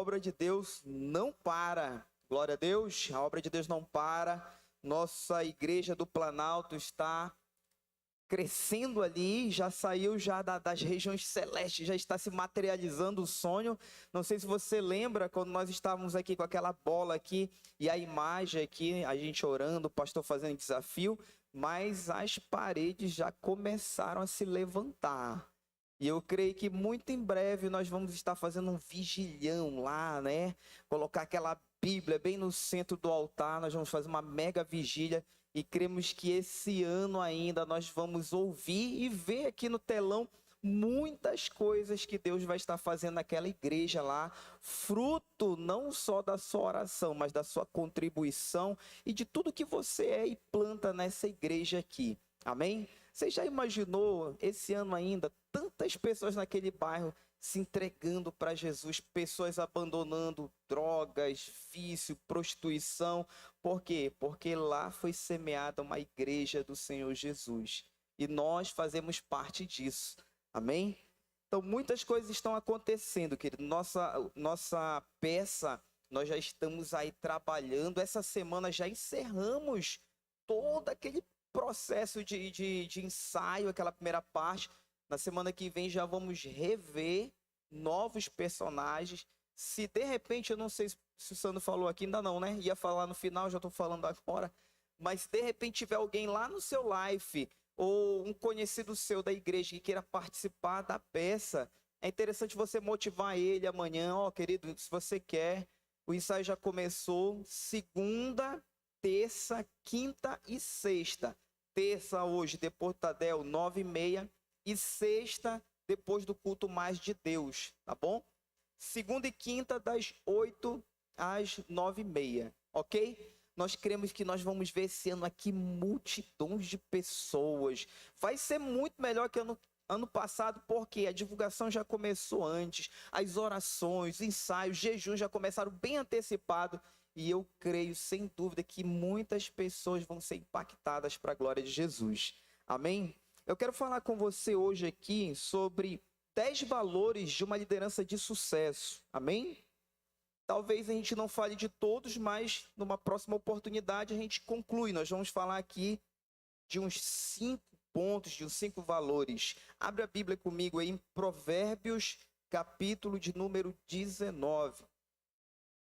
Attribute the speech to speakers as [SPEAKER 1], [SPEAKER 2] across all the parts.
[SPEAKER 1] obra de Deus não para. Glória a Deus, a obra de Deus não para. Nossa igreja do Planalto está crescendo ali, já saiu já das regiões celestes, já está se materializando o sonho. Não sei se você lembra quando nós estávamos aqui com aquela bola aqui e a imagem aqui, a gente orando, o pastor fazendo desafio, mas as paredes já começaram a se levantar. E eu creio que muito em breve nós vamos estar fazendo um vigilhão lá, né? Colocar aquela Bíblia bem no centro do altar, nós vamos fazer uma mega vigília e cremos que esse ano ainda nós vamos ouvir e ver aqui no telão muitas coisas que Deus vai estar fazendo naquela igreja lá, fruto não só da sua oração, mas da sua contribuição e de tudo que você é e planta nessa igreja aqui. Amém? Você já imaginou esse ano ainda tantas pessoas naquele bairro se entregando para Jesus, pessoas abandonando drogas, vício, prostituição? Por quê? Porque lá foi semeada uma igreja do Senhor Jesus e nós fazemos parte disso. Amém? Então muitas coisas estão acontecendo, querido. Nossa peça, nós já estamos aí trabalhando. Essa semana já encerramos todo aquele processo de ensaio, aquela primeira parte. Na semana que vem já vamos rever novos personagens. Se de repente, eu não sei se o Sandro falou aqui, ainda não, né? Ia falar no final, já estou falando agora. Mas se de repente tiver alguém lá no seu live, ou um conhecido seu da igreja que queira participar da peça, é interessante você motivar ele amanhã. Ó, querido, se você quer, o ensaio já começou segunda, terça, quinta e sexta. Terça hoje, depois do Tadel, 9h30. E sexta, depois do culto mais de Deus, tá bom? Segunda e quinta, das 8 às 9h30, ok? Nós cremos que nós vamos ver esse ano aqui multidões de pessoas. Vai ser muito melhor que ano passado, porque a divulgação já começou antes, as orações, ensaios, jejuns já começaram bem antecipado. E eu creio, sem dúvida, que muitas pessoas vão ser impactadas para a glória de Jesus. Amém? Eu quero falar com você hoje aqui sobre 10 valores de uma liderança de sucesso. Amém? Talvez a gente não fale de todos, mas numa próxima oportunidade a gente conclui. Nós vamos falar aqui de uns 5 pontos, de uns 5 valores. Abre a Bíblia comigo aí em Provérbios, capítulo de número 19.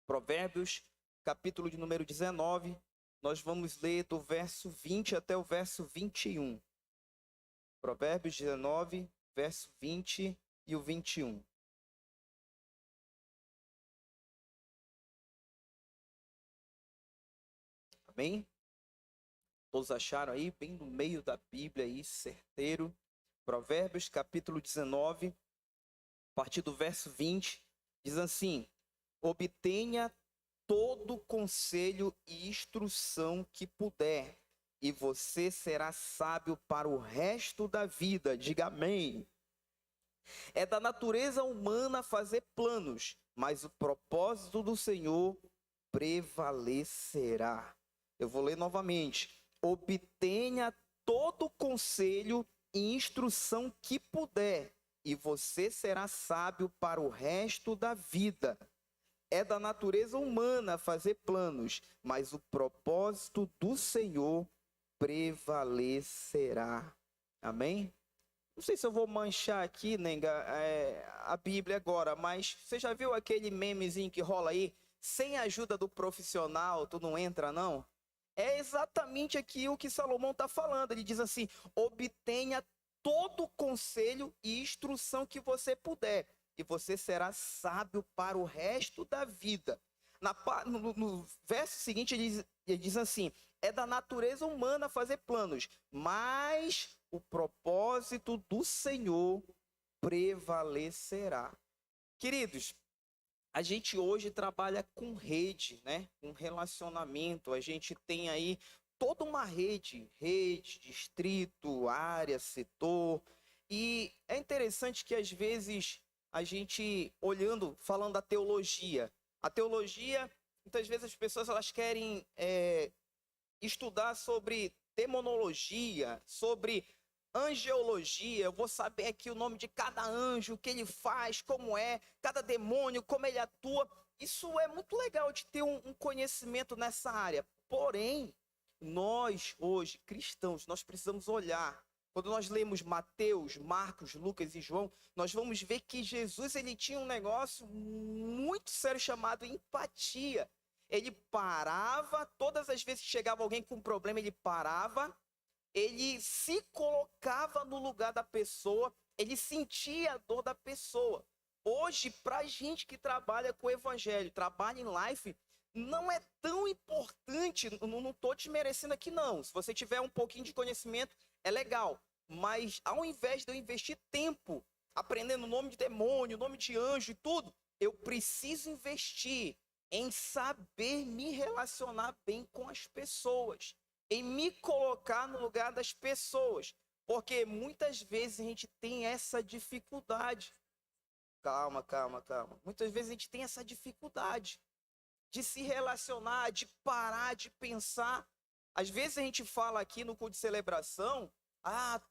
[SPEAKER 1] Provérbios, capítulo de número 19. Nós vamos ler do verso 20 até o verso 21. Provérbios 19, verso 20 e o 21. Amém? Todos acharam aí, bem no meio da Bíblia aí, certeiro. Provérbios, capítulo 19, a partir do verso 20, diz assim: obtenha todo conselho e instrução que puder, e você será sábio para o resto da vida. Diga amém. É da natureza humana fazer planos, mas o propósito do Senhor prevalecerá. Eu vou ler novamente. Obtenha todo conselho e instrução que puder, e você será sábio para o resto da vida. É da natureza humana fazer planos, mas o propósito do Senhor prevalecerá. Amém? Não sei se eu vou manchar aqui, Nenga, a Bíblia agora, mas você já viu aquele memezinho que rola aí? Sem a ajuda do profissional, tu não entra, não? É exatamente aqui o que Salomão está falando. Ele diz assim: obtenha todo conselho e instrução que você puder, e você será sábio para o resto da vida. No verso seguinte, ele diz assim: é da natureza humana fazer planos, mas o propósito do Senhor prevalecerá. Queridos, a gente hoje trabalha com rede, né? Com relacionamento. A gente tem aí toda uma rede, distrito, área, setor. E é interessante que às vezes a gente olhando, falando da teologia, a teologia, muitas vezes as pessoas elas querem estudar sobre demonologia, sobre angeologia, eu vou saber aqui o nome de cada anjo, o que ele faz, como é, cada demônio, como ele atua. Isso é muito legal de ter um conhecimento nessa área. Porém, nós hoje, cristãos, nós precisamos olhar. Quando nós lemos Mateus, Marcos, Lucas e João, nós vamos ver que Jesus ele tinha um negócio muito sério chamado empatia. Ele parava, todas as vezes que chegava alguém com um problema, ele parava, ele se colocava no lugar da pessoa, ele sentia a dor da pessoa. Hoje, para a gente que trabalha com o evangelho, trabalha em life, não é tão importante, não estou desmerecendo aqui não. Se você tiver um pouquinho de conhecimento, é legal. Mas ao invés de eu investir tempo aprendendo o nome de demônio, nome de anjo e tudo, eu preciso investir em saber me relacionar bem com as pessoas, em me colocar no lugar das pessoas, porque muitas vezes a gente tem essa dificuldade. Calma. Muitas vezes a gente tem essa dificuldade de se relacionar, de parar, de pensar. Às vezes a gente fala aqui no culto de celebração,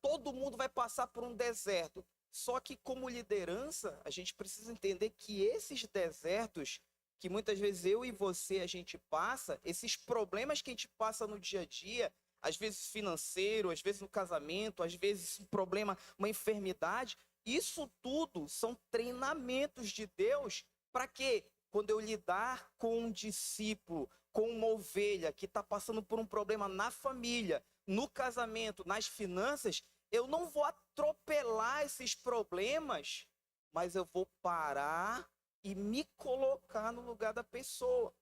[SPEAKER 1] todo mundo vai passar por um deserto. Só que como liderança, a gente precisa entender que esses desertos, que muitas vezes eu e você a gente passa, esses problemas que a gente passa no dia a dia, às vezes financeiro, às vezes no casamento, às vezes um problema, uma enfermidade, isso tudo são treinamentos de Deus para que, quando eu lidar com um discípulo, com uma ovelha que está passando por um problema na família, no casamento, nas finanças, eu não vou atropelar esses problemas, mas eu vou parar e me colocar no lugar da pessoa.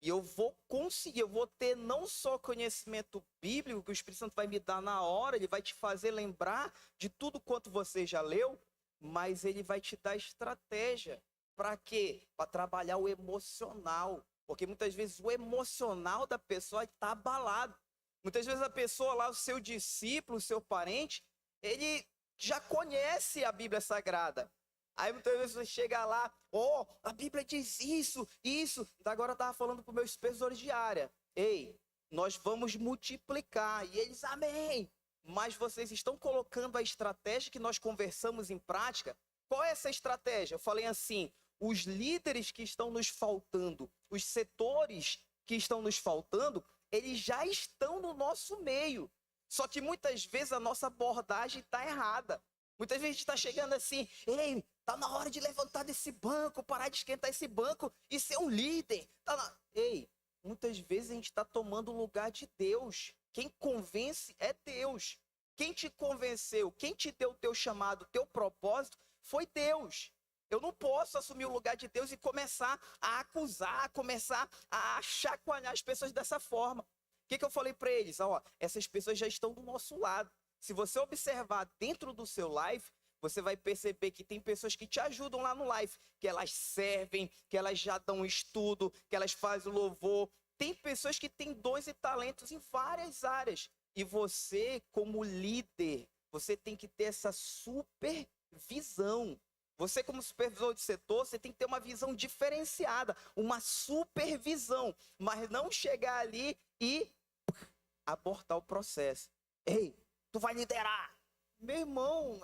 [SPEAKER 1] E eu vou conseguir, eu vou ter não só conhecimento bíblico, que o Espírito Santo vai me dar na hora, ele vai te fazer lembrar de tudo quanto você já leu, mas ele vai te dar estratégia. Para quê? Para trabalhar o emocional. Porque muitas vezes o emocional da pessoa está abalado. Muitas vezes a pessoa lá, o seu discípulo, o seu parente, ele já conhece a Bíblia Sagrada. Aí muitas vezes você chega lá, a Bíblia diz isso. Agora eu estava falando para os meus supervisores de área. Ei, nós vamos multiplicar. E eles, amém. Mas vocês estão colocando a estratégia que nós conversamos em prática? Qual é essa estratégia? Eu falei assim, os líderes que estão nos faltando, os setores que estão nos faltando, eles já estão no nosso meio. Só que muitas vezes a nossa abordagem está errada. Muitas vezes a gente está chegando assim, ei, está na hora de levantar desse banco, parar de esquentar esse banco e ser um líder. Ei, muitas vezes a gente está tomando o lugar de Deus. Quem convence é Deus. Quem te convenceu, quem te deu o teu chamado, o teu propósito, foi Deus. Eu não posso assumir o lugar de Deus e começar a acusar, começar a chacoalhar as pessoas dessa forma. O que eu falei para eles? Essas pessoas já estão do nosso lado. Se você observar dentro do seu live, você vai perceber que tem pessoas que te ajudam lá no live, que elas servem, que elas já dão estudo, que elas fazem o louvor. Tem pessoas que têm dons e talentos em várias áreas. E você, como líder, você tem que ter essa supervisão. Você, como supervisor de setor, você tem que ter uma visão diferenciada, uma supervisão, mas não chegar ali e abortar o processo. Ei, tu vai liderar. Meu irmão,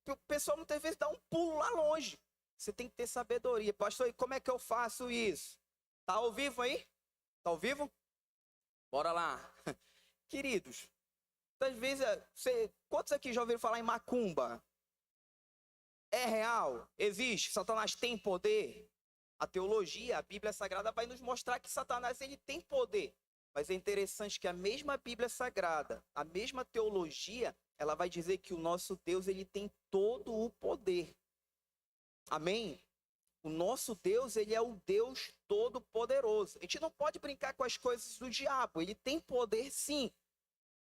[SPEAKER 1] o pessoal muitas vezes dá um pulo lá longe. Você tem que ter sabedoria. Pastor, e como é que eu faço isso? Tá ao vivo aí? Tá ao vivo? Bora lá. Queridos, às vezes, quantos aqui já ouviram falar em macumba? É real? Existe? Satanás tem poder? A teologia, a Bíblia Sagrada vai nos mostrar que Satanás ele tem poder. Mas é interessante que a mesma Bíblia Sagrada, a mesma teologia, ela vai dizer que o nosso Deus ele tem todo o poder. Amém? O nosso Deus, ele é o Deus todo-poderoso. A gente não pode brincar com as coisas do diabo. Ele tem poder, sim.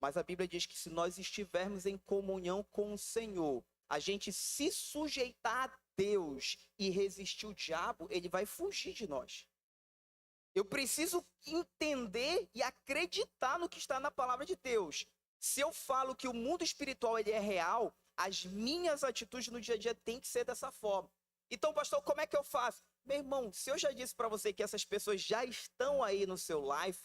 [SPEAKER 1] Mas a Bíblia diz que se nós estivermos em comunhão com o Senhor, a gente se sujeitar a Deus e resistir o diabo, ele vai fugir de nós. Eu preciso entender e acreditar no que está na palavra de Deus. Se eu falo que o mundo espiritual ele é real, as minhas atitudes no dia a dia têm que ser dessa forma. Então, pastor, como é que eu faço? Meu irmão, se eu já disse para você que essas pessoas já estão aí no seu live,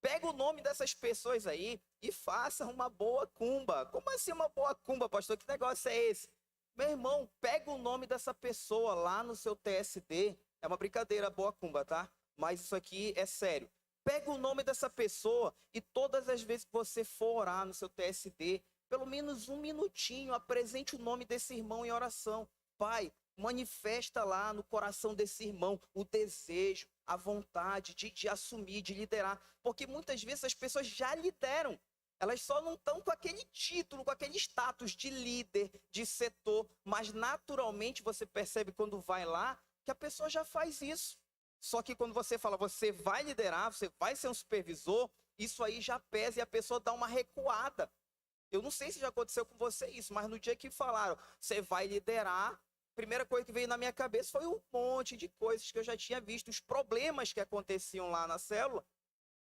[SPEAKER 1] pega o nome dessas pessoas aí e faça uma boa cumba. Como assim uma boa cumba, pastor? Que negócio é esse? Meu irmão, pega o nome dessa pessoa lá no seu TSD. É uma brincadeira, boa cumba, tá? Mas isso aqui é sério. Pega o nome dessa pessoa e todas as vezes que você for orar no seu TSD, pelo menos um minutinho, apresente o nome desse irmão em oração. Pai, manifesta lá no coração desse irmão o desejo, a vontade de assumir, de liderar. Porque muitas vezes as pessoas já lideram. Elas só não estão com aquele título, com aquele status de líder, de setor. Mas naturalmente você percebe quando vai lá que a pessoa já faz isso. Só que quando você fala, você vai liderar, você vai ser um supervisor, isso aí já pesa e a pessoa dá uma recuada. Eu não sei se já aconteceu com você isso, mas no dia que falaram, você vai liderar, a primeira coisa que veio na minha cabeça foi um monte de coisas que eu já tinha visto, os problemas que aconteciam lá na célula.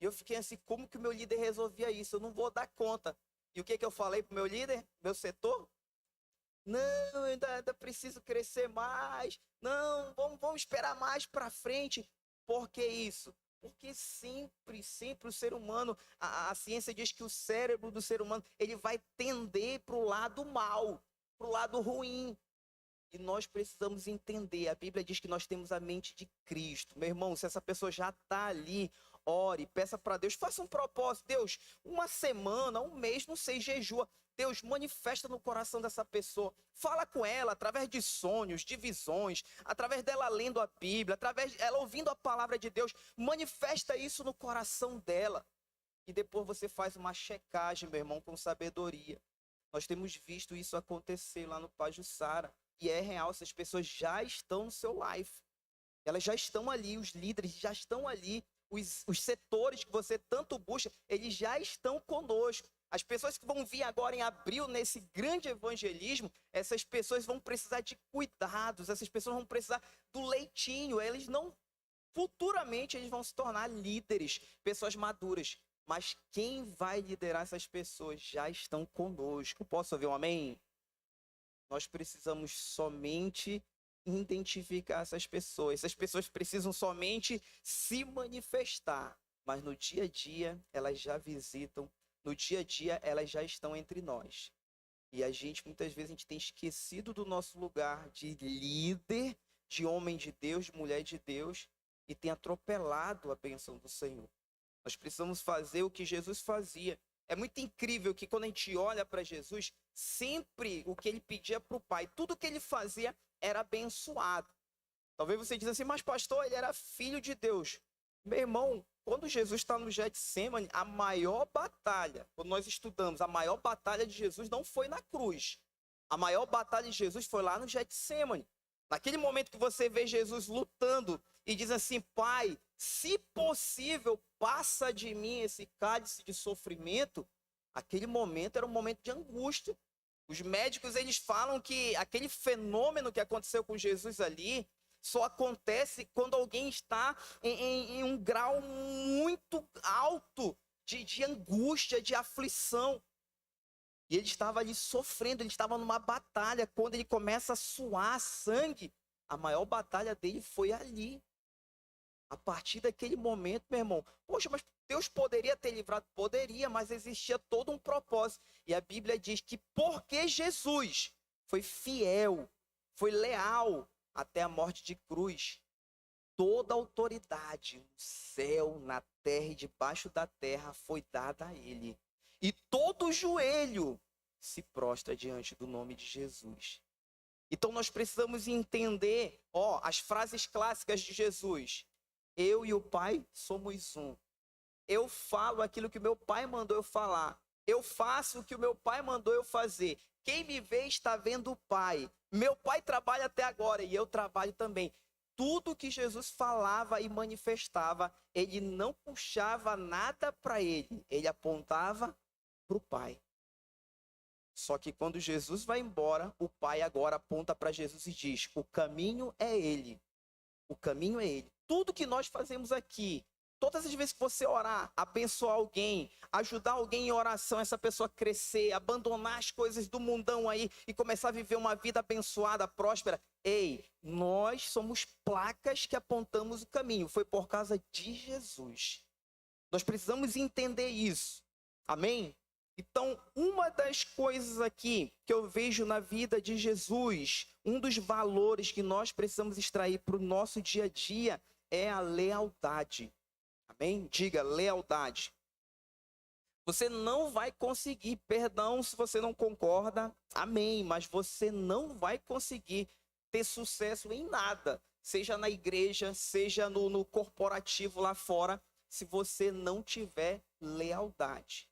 [SPEAKER 1] E eu fiquei assim, como que o meu líder resolvia isso? Eu não vou dar conta. E o que eu falei para o meu líder, meu setor? Não, ainda preciso crescer mais. Não, vamos esperar mais para frente. Por que isso? Porque sempre o ser humano, a ciência diz que o cérebro do ser humano, ele vai tender para o lado mal, para o lado ruim. E nós precisamos entender, a Bíblia diz que nós temos a mente de Cristo. Meu irmão, se essa pessoa já está ali, ore, peça para Deus, faça um propósito. Deus, uma semana, um mês, não sei, jejua. Deus, manifesta no coração dessa pessoa. Fala com ela através de sonhos, de visões, através dela lendo a Bíblia, através dela ouvindo a palavra de Deus. Manifesta isso no coração dela. E depois você faz uma checagem, meu irmão, com sabedoria. Nós temos visto isso acontecer lá no Pajuçara. E é real, essas pessoas já estão no seu life. Elas já estão ali, os líderes já estão ali. Os setores que você tanto busca, eles já estão conosco. As pessoas que vão vir agora em abril, nesse grande evangelismo, essas pessoas vão precisar de cuidados, essas pessoas vão precisar do leitinho. Eles não, futuramente, eles vão se tornar líderes, pessoas maduras. Mas quem vai liderar essas pessoas já estão conosco. Posso ouvir um amém? Nós precisamos somente identificar essas pessoas. Essas pessoas precisam somente se manifestar. Mas no dia a dia, elas já visitam. No dia a dia, elas já estão entre nós. E a gente, muitas vezes, a gente tem esquecido do nosso lugar de líder, de homem de Deus, de mulher de Deus, e tem atropelado a bênção do Senhor. Nós precisamos fazer o que Jesus fazia. É muito incrível que quando a gente olha para Jesus, sempre o que ele pedia para o Pai, tudo que ele fazia era abençoado. Talvez você diz assim, mas pastor, ele era filho de Deus. Meu irmão, quando Jesus está no Getsemane, a maior batalha, quando nós estudamos, a maior batalha de Jesus não foi na cruz. A maior batalha de Jesus foi lá no Getsemane. Naquele momento que você vê Jesus lutando e diz assim, Pai, se possível, passa de mim esse cálice de sofrimento. Aquele momento era um momento de angústia. Os médicos, eles falam que aquele fenômeno que aconteceu com Jesus ali só acontece quando alguém está em um grau muito alto de angústia, de aflição. E ele estava ali sofrendo, ele estava numa batalha. Quando ele começa a suar sangue, a maior batalha dele foi ali. A partir daquele momento, meu irmão, poxa, mas Deus poderia ter livrado? Poderia, mas existia todo um propósito. E a Bíblia diz que porque Jesus foi fiel, foi leal até a morte de cruz, toda a autoridade no céu, na terra e debaixo da terra foi dada a ele. E todo joelho se prostra diante do nome de Jesus. Então nós precisamos entender, as frases clássicas de Jesus. Eu e o Pai somos um. Eu falo aquilo que o meu Pai mandou eu falar. Eu faço o que o meu Pai mandou eu fazer. Quem me vê está vendo o Pai. Meu Pai trabalha até agora e eu trabalho também. Tudo que Jesus falava e manifestava, ele não puxava nada para ele. Ele apontava para o Pai. Só que quando Jesus vai embora, o Pai agora aponta para Jesus e diz, o caminho é ele. O caminho é ele. Tudo que nós fazemos aqui, todas as vezes que você orar, abençoar alguém, ajudar alguém em oração, essa pessoa crescer, abandonar as coisas do mundão aí e começar a viver uma vida abençoada, próspera. Ei, nós somos placas que apontamos o caminho. Foi por causa de Jesus. Nós precisamos entender isso. Amém? Então, uma das coisas aqui que eu vejo na vida de Jesus, um dos valores que nós precisamos extrair para o nosso dia a dia é a lealdade. Amém? Diga, lealdade. Você não vai conseguir perdão se você não concorda, amém, mas você não vai conseguir ter sucesso em nada, seja na igreja, seja no corporativo lá fora, se você não tiver lealdade.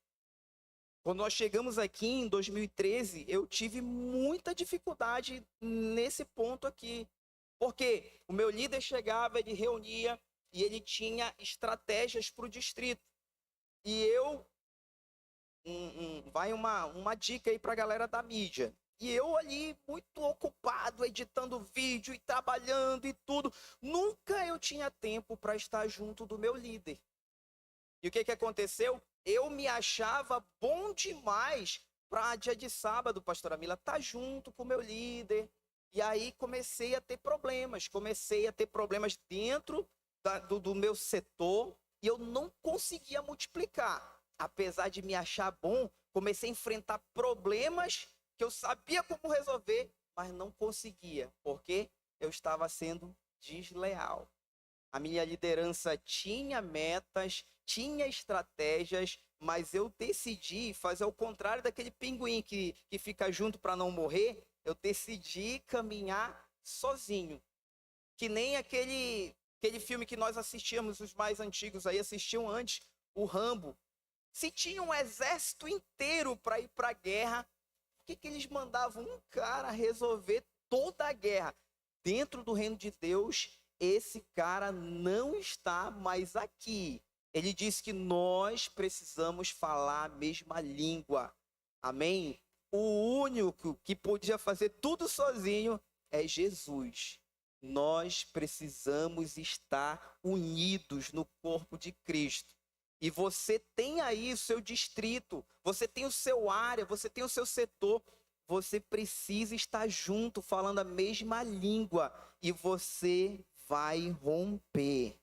[SPEAKER 1] Quando nós chegamos aqui em 2013, eu tive muita dificuldade nesse ponto aqui. Porque o meu líder chegava, ele reunia e ele tinha estratégias para o distrito. E eu, vai uma dica aí para a galera da mídia. E eu ali, muito ocupado, editando vídeo e trabalhando e tudo. Nunca eu tinha tempo para estar junto do meu líder. E o que aconteceu? Eu me achava bom demais para dia de sábado, pastora Mila, estar junto com o meu líder. E aí comecei a ter problemas. Dentro do meu setor e eu não conseguia multiplicar. Apesar de me achar bom, comecei a enfrentar problemas que eu sabia como resolver, mas não conseguia, porque eu estava sendo desleal. A minha liderança tinha metas, tinha estratégias, mas eu decidi fazer o contrário daquele pinguim que fica junto para não morrer. Eu decidi caminhar sozinho. Que nem aquele filme que nós assistíamos, os mais antigos aí assistiam antes, o Rambo. Se tinha um exército inteiro para ir para a guerra, por que eles mandavam um cara resolver toda a guerra? Dentro do reino de Deus, esse cara não está mais aqui. Ele disse que nós precisamos falar a mesma língua. Amém? O único que podia fazer tudo sozinho é Jesus. Nós precisamos estar unidos no corpo de Cristo. E você tem aí o seu distrito, você tem o seu área, você tem o seu setor. Você precisa estar junto, falando a mesma língua. E você vai romper.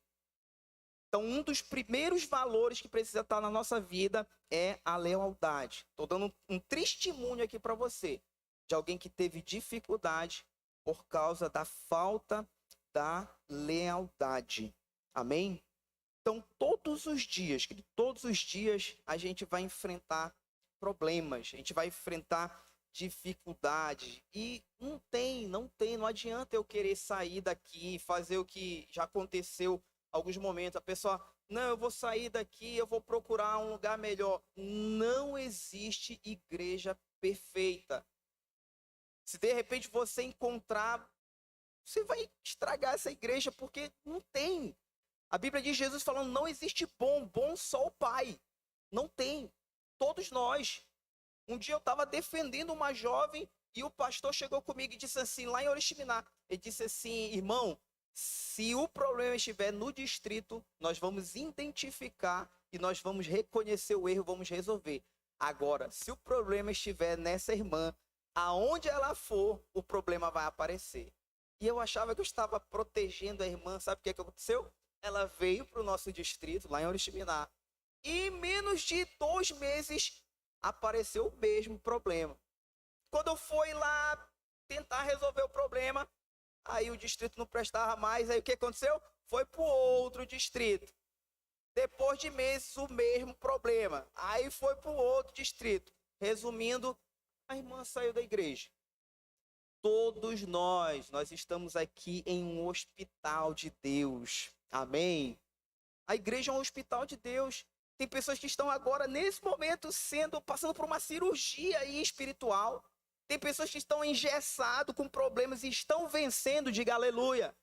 [SPEAKER 1] Então, um dos primeiros valores que precisa estar na nossa vida é a lealdade. Estou dando um testemunho aqui para você, de alguém que teve dificuldade por causa da falta da lealdade. Amém? Então, todos os dias a gente vai enfrentar problemas, a gente vai enfrentar dificuldade. E não adianta eu querer sair daqui e fazer o que já aconteceu alguns momentos. A pessoa, não, eu vou sair daqui, eu vou procurar um lugar melhor. Não existe igreja perfeita. Se de repente você encontrar, você vai estragar essa igreja, porque não tem. A Bíblia diz, Jesus falando, não existe bom só o Pai. Não tem. Todos nós. Um dia eu estava defendendo uma jovem e o pastor chegou comigo e disse assim, lá em Oriximiná, ele disse assim, irmão, se o problema estiver no distrito, nós vamos identificar e nós vamos reconhecer o erro, vamos resolver. Agora, se o problema estiver nessa irmã, aonde ela for, o problema vai aparecer. E eu achava que eu estava protegendo a irmã, sabe o que aconteceu? Ela veio para o nosso distrito, lá em Oriximiná, e em menos de 2 meses apareceu o mesmo problema. Quando eu fui lá tentar resolver o problema, aí o distrito não prestava mais, aí o que aconteceu? Foi para o outro distrito. Depois de meses, o mesmo problema. Aí foi para o outro distrito. Resumindo, a irmã saiu da igreja. Todos nós estamos aqui em um hospital de Deus. Amém? A igreja é um hospital de Deus. Tem pessoas que estão agora, nesse momento, passando por uma cirurgia espiritual. Tem pessoas que estão engessadas com problemas e estão vencendo, diga aleluia.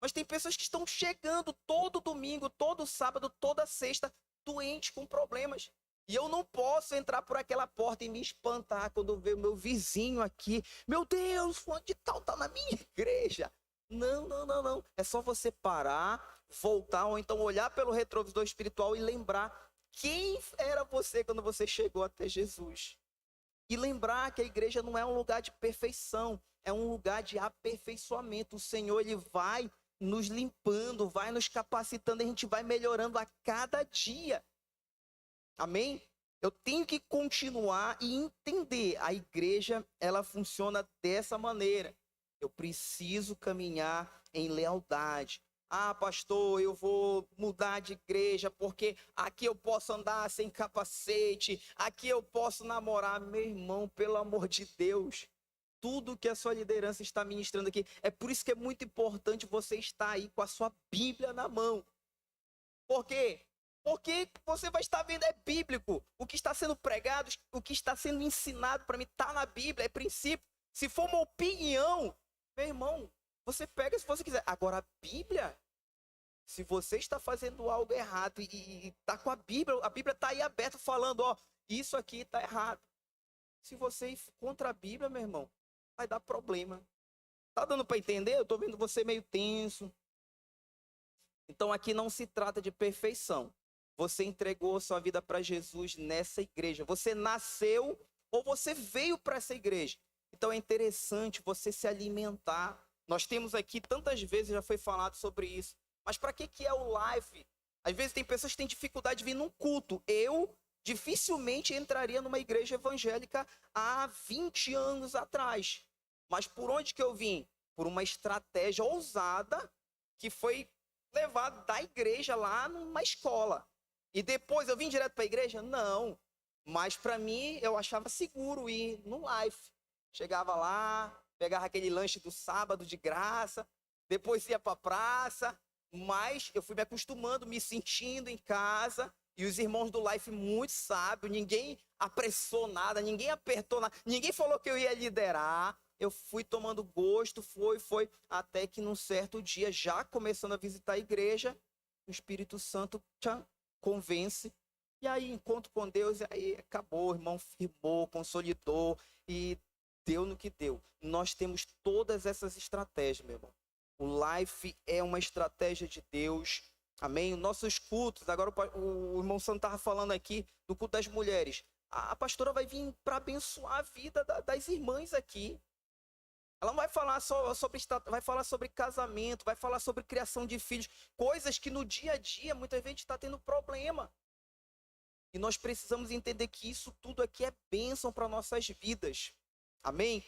[SPEAKER 1] Mas tem pessoas que estão chegando todo domingo, todo sábado, toda sexta, doentes com problemas. E eu não posso entrar por aquela porta e me espantar quando eu ver o meu vizinho aqui. Meu Deus, fulano de tal está na minha igreja. Não. É só você parar, voltar, ou então olhar pelo retrovisor espiritual e lembrar quem era você quando você chegou até Jesus. E lembrar que a igreja não é um lugar de perfeição, é um lugar de aperfeiçoamento. O Senhor, Ele vai nos limpando, vai nos capacitando, a gente vai melhorando a cada dia. Amém? Eu tenho que continuar e entender. A igreja, ela funciona dessa maneira. Eu preciso caminhar em lealdade. Ah, pastor, eu vou mudar de igreja porque aqui eu posso andar sem capacete, aqui eu posso namorar. Meu irmão, pelo amor de Deus, tudo que a sua liderança está ministrando aqui, é por isso que é muito importante você estar aí com a sua Bíblia na mão. Por quê? Porque você vai estar vendo, é bíblico. O que está sendo pregado, o que está sendo ensinado para mim, está na Bíblia, é princípio. Se for uma opinião, meu irmão, você pega se você quiser. Agora, a Bíblia, se você está fazendo algo errado e está com a Bíblia está aí aberta falando, ó, isso aqui está errado. Se você ir contra a Bíblia, meu irmão, vai dar problema. Tá dando para entender? Eu estou vendo você meio tenso. Então aqui não se trata de perfeição. Você entregou sua vida para Jesus nessa igreja. Você nasceu ou você veio para essa igreja. Então é interessante você se alimentar. Nós temos aqui tantas vezes, já foi falado sobre isso. Mas para que é o live? Às vezes tem pessoas que têm dificuldade de vir num culto. Eu dificilmente entraria numa igreja evangélica há 20 anos atrás. Mas por onde que eu vim? Por uma estratégia ousada que foi levado da igreja lá numa escola. E depois eu vim direto para a igreja? Não. Mas para mim eu achava seguro ir no life. Chegava lá, pegava aquele lanche do sábado de graça, depois ia para a praça, mas eu fui me acostumando, me sentindo em casa. E os irmãos do life muito sábios, ninguém apressou nada, ninguém apertou nada, ninguém falou que eu ia liderar. Eu fui tomando gosto, foi, até que num certo dia, já começando a visitar a igreja, o Espírito Santo convence. E aí, encontro com Deus, e aí acabou, o irmão firmou, consolidou e deu no que deu. Nós temos todas essas estratégias, meu irmão. O Life é uma estratégia de Deus. Amém? Nossos cultos, agora o irmão Santo estava falando aqui do culto das mulheres. A pastora vai vir para abençoar a vida das irmãs aqui. Ela não vai falar só sobre vai falar sobre casamento, vai falar sobre criação de filhos, coisas que no dia a dia muitas vezes está tendo problema. E nós precisamos entender que isso tudo aqui é bênção para nossas vidas. Amém?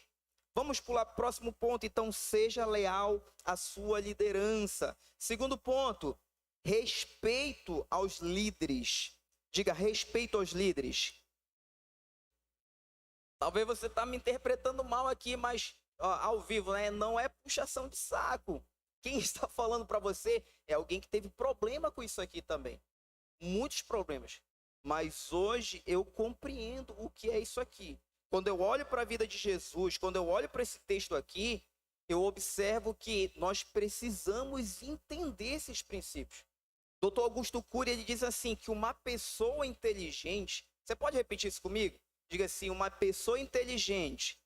[SPEAKER 1] Vamos pular para o próximo ponto, então, seja leal à sua liderança. Segundo ponto, respeito aos líderes. Diga, respeito aos líderes. Talvez você está me interpretando mal aqui, mas ao vivo, né? Não é puxação de saco. Quem está falando para você é alguém que teve problema com isso aqui também. Muitos problemas. Mas hoje eu compreendo o que é isso aqui. Quando eu olho para a vida de Jesus, quando eu olho para esse texto aqui, eu observo que nós precisamos entender esses princípios. Dr. Augusto Cury, ele diz assim, que uma pessoa inteligente, você pode repetir isso comigo? Diga assim, uma pessoa inteligente,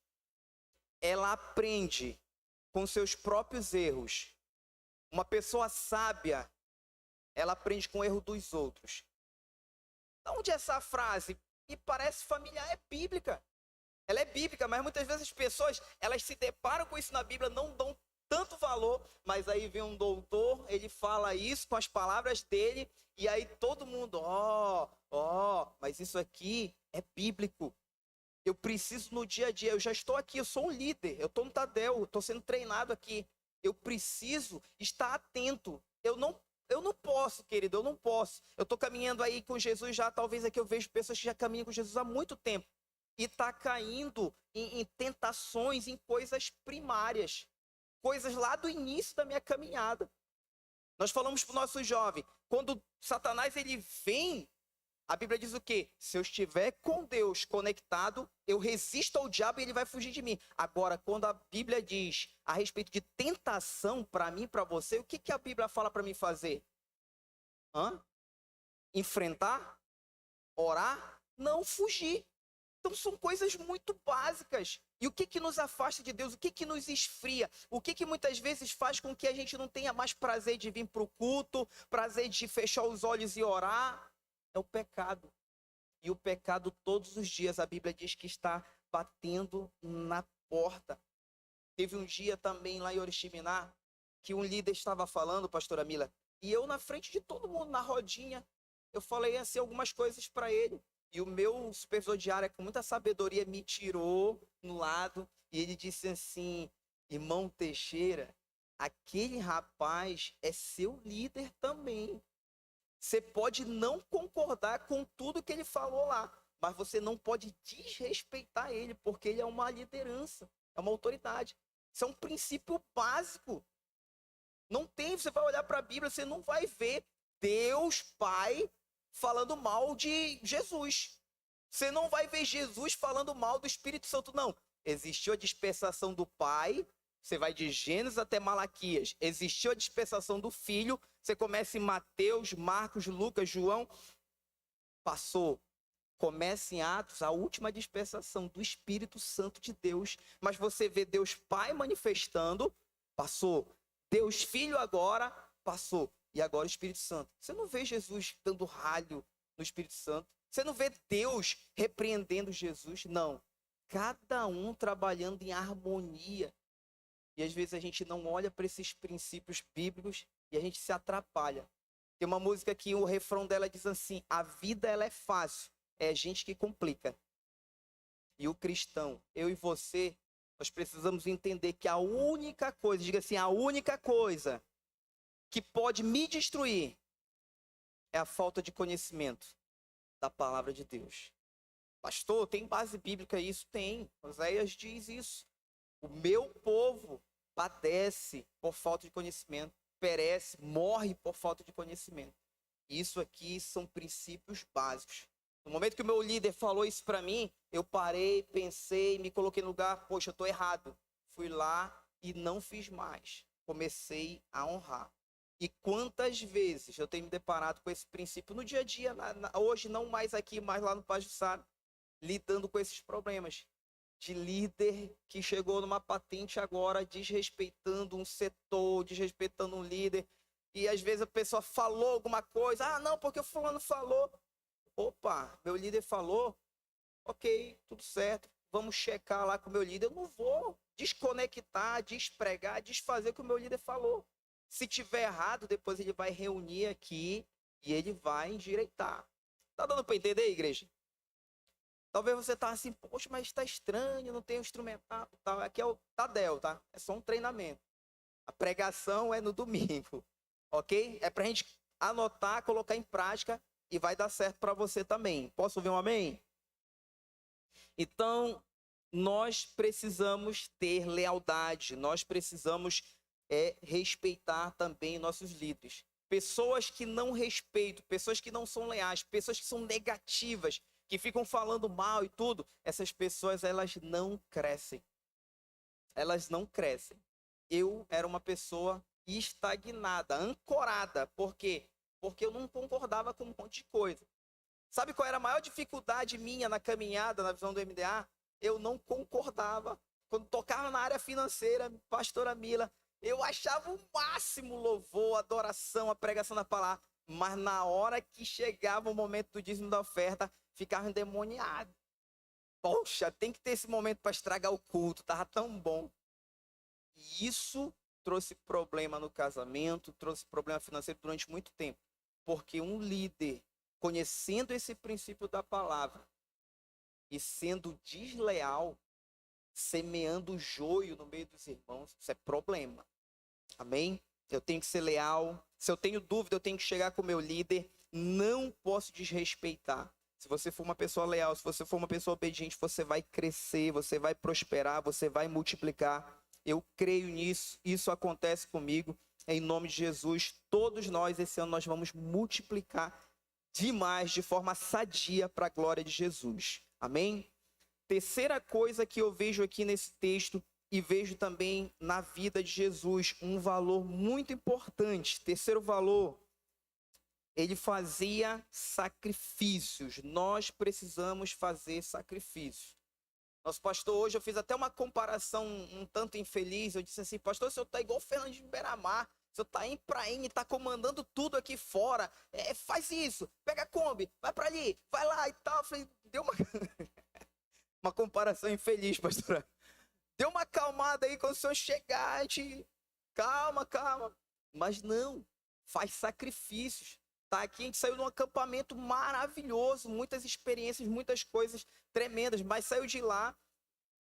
[SPEAKER 1] ela aprende com seus próprios erros. Uma pessoa sábia, ela aprende com o erro dos outros. Onde essa frase me parece familiar, é bíblica. Ela é bíblica, mas muitas vezes as pessoas, elas se deparam com isso na Bíblia, não dão tanto valor, mas aí vem um doutor, ele fala isso com as palavras dele, e aí todo mundo, mas isso aqui é bíblico. Eu preciso no dia a dia, eu já estou aqui, eu sou um líder, eu estou no Tadel, eu estou sendo treinado aqui. Eu preciso estar atento. Eu não posso, querido, eu não posso. Eu estou caminhando aí com Jesus já, talvez aqui eu vejo pessoas que já caminham com Jesus há muito tempo. E está caindo em tentações, em coisas primárias. Coisas lá do início da minha caminhada. Nós falamos para o nosso jovem, quando Satanás ele vem, a Bíblia diz o quê? Se eu estiver com Deus conectado, eu resisto ao diabo e ele vai fugir de mim. Agora, quando a Bíblia diz a respeito de tentação para mim, para você, o que a Bíblia fala para mim fazer? Enfrentar? Orar? Não fugir. Então são coisas muito básicas. E o que nos afasta de Deus? O que nos esfria? O que muitas vezes faz com que a gente não tenha mais prazer de vir para o culto, prazer de fechar os olhos e orar? É o pecado. E o pecado todos os dias, a Bíblia diz que está batendo na porta. Teve um dia também lá em Oriximiná, que um líder estava falando, pastora Mila, e eu na frente de todo mundo, na rodinha, eu falei assim algumas coisas para ele. E o meu supervisor de área, com muita sabedoria, me tirou no lado e ele disse assim: irmão Teixeira, aquele rapaz é seu líder também. Você pode não concordar com tudo que ele falou lá, mas você não pode desrespeitar ele, porque ele é uma liderança, é uma autoridade. Isso é um princípio básico. Não tem, você vai olhar para a Bíblia, você não vai ver Deus Pai falando mal de Jesus. Você não vai ver Jesus falando mal do Espírito Santo, não. Existiu a dispensação do Pai, você vai de Gênesis até Malaquias. Existiu a dispensação do Filho, você começa em Mateus, Marcos, Lucas, João. Passou. Começa em Atos, a última dispensação do Espírito Santo de Deus. Mas você vê Deus Pai manifestando, passou. Deus Filho agora, passou. E agora o Espírito Santo. Você não vê Jesus dando ralho no Espírito Santo. Você não vê Deus repreendendo Jesus. Não. Cada um trabalhando em harmonia. E às vezes a gente não olha para esses princípios bíblicos e a gente se atrapalha. Tem uma música que o refrão dela diz assim: a vida ela é fácil, é gente que complica. E o cristão, eu e você, nós precisamos entender que a única coisa, diga assim, a única coisa que pode me destruir é a falta de conhecimento da palavra de Deus. Pastor, tem base bíblica isso? Tem. Oséias diz isso. O meu povo padece por falta de conhecimento, perece, morre por falta de conhecimento. Isso aqui são princípios básicos. No momento que o meu líder falou isso para mim, eu parei, pensei, me coloquei no lugar, poxa, eu estou errado. Fui lá e não fiz mais. Comecei a honrar. E quantas vezes eu tenho me deparado com esse princípio no dia a dia, hoje não mais aqui, mas lá no Pajuçara, lidando com esses problemas. De líder que chegou numa patente agora, desrespeitando um setor, desrespeitando um líder. E às vezes a pessoa falou alguma coisa, ah, não, porque o fulano falou. Opa, meu líder falou, ok, tudo certo, vamos checar lá com o meu líder. Eu não vou desconectar, despregar, desfazer o que o meu líder falou. Se tiver errado, depois ele vai reunir aqui e ele vai endireitar. Tá dando para entender, igreja? Talvez você tá assim, poxa, mas está estranho, não tem um instrumental. Aqui é o Tadel, tá? É só um treinamento. A pregação é no domingo, ok? É para a gente anotar, colocar em prática e vai dar certo para você também. Posso ouvir um amém? Então, nós precisamos ter lealdade, nós precisamos respeitar também nossos líderes. Pessoas que não respeitam, pessoas que não são leais, pessoas que são negativas, que ficam falando mal e tudo, essas pessoas, elas não crescem. Elas não crescem. Eu era uma pessoa estagnada, ancorada. Por quê? Porque eu não concordava com um monte de coisa. Sabe qual era a maior dificuldade minha na caminhada, na visão do MDA? Eu não concordava. Quando tocava na área financeira, pastora Mila, eu achava o máximo louvor, adoração, a pregação da palavra. Mas na hora que chegava o momento do dízimo da oferta, ficava endemoniado. Poxa, tem que ter esse momento para estragar o culto, estava tão bom. E isso trouxe problema no casamento, trouxe problema financeiro durante muito tempo. Porque um líder, conhecendo esse princípio da palavra e sendo desleal, semeando joio no meio dos irmãos, isso é problema. Amém? Eu tenho que ser leal. Se eu tenho dúvida, eu tenho que chegar com o meu líder. Não posso desrespeitar. Se você for uma pessoa leal, se você for uma pessoa obediente, você vai crescer, você vai prosperar, você vai multiplicar. Eu creio nisso, isso acontece comigo. Em nome de Jesus, todos nós, esse ano, nós vamos multiplicar demais, de forma sadia, para a glória de Jesus. Amém? Terceira coisa que eu vejo aqui nesse texto, e vejo também na vida de Jesus, um valor muito importante. Terceiro valor, ele fazia sacrifícios. Nós precisamos fazer sacrifícios. Nosso pastor, hoje eu fiz até uma comparação um tanto infeliz. Eu disse assim, pastor, o senhor está igual o Fernando de Beiramar. O senhor está em prainha, está comandando tudo aqui fora. Faz isso, pega a Kombi, vai para ali, vai lá e tal. Eu falei, deu uma comparação infeliz, pastor. Deu uma acalmada aí quando o senhor chegar, a gente... Calma. Mas não, faz sacrifícios. tá aqui, a gente saiu de um acampamento maravilhoso, muitas experiências, muitas coisas tremendas, mas saiu de lá,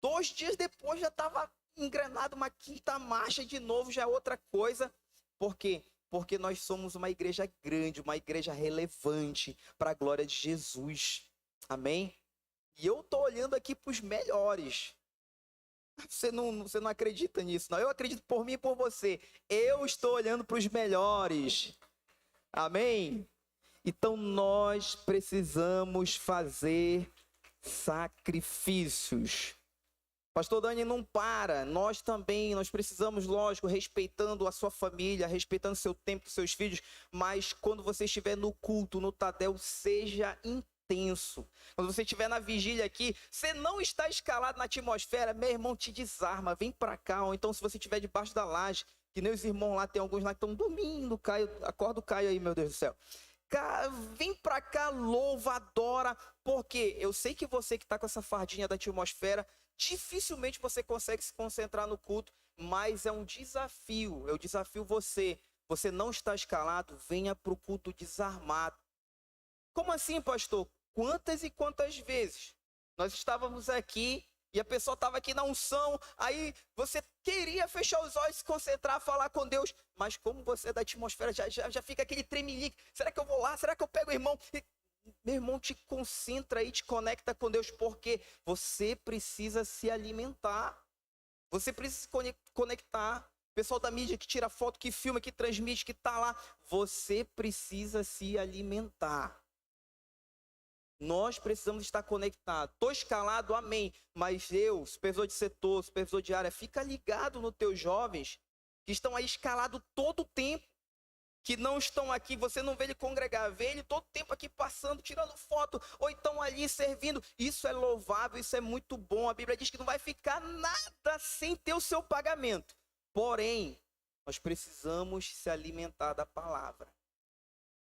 [SPEAKER 1] 2 dias depois já estava engrenado uma quinta marcha de novo, já é outra coisa. Por quê? Porque nós somos uma igreja grande, uma igreja relevante para a glória de Jesus. Amém? E eu tô olhando aqui para os melhores. Você não acredita nisso, não? Eu acredito por mim e por você. Eu estou olhando para os melhores. Amém? Então nós precisamos fazer sacrifícios. Pastor Dani, não para. Nós também, nós precisamos, lógico, respeitando a sua família, respeitando seu tempo, seus filhos, mas quando você estiver no culto, no Tadel, seja intenso. Quando você estiver na vigília aqui, você não está escalado na atmosfera, meu irmão, te desarma, vem pra cá. Ou então, se você estiver debaixo da laje, que nem os irmãos lá, tem alguns lá que estão dormindo, Caio, acorda o Caio aí, meu Deus do céu. Vem pra cá, louva, adora, porque eu sei que você que está com essa fardinha da atmosfera, dificilmente você consegue se concentrar no culto, mas é um desafio, eu desafio você. Você não está escalado, venha para o culto desarmado. Como assim, pastor? Quantas e quantas vezes nós estávamos aqui e a pessoa estava aqui na unção, aí você queria fechar os olhos, se concentrar, falar com Deus, mas como você é da atmosfera, já fica aquele tremelique. Será que eu vou lá? Será que eu pego o irmão? Meu irmão, te concentra aí, te conecta com Deus, porque você precisa se alimentar. Você precisa se conectar. O pessoal da mídia que tira foto, que filma, que transmite, que está lá. Você precisa se alimentar. Nós precisamos estar conectados. Estou escalado, amém. Mas eu, supervisor de setor, supervisor de área, fica ligado nos teus jovens que estão aí escalados todo o tempo. Que não estão aqui, você não vê ele congregar, vê ele todo tempo aqui passando, tirando foto, ou então ali servindo. Isso é louvável, isso é muito bom. A Bíblia diz que não vai ficar nada sem ter o seu pagamento. Porém, nós precisamos se alimentar da palavra.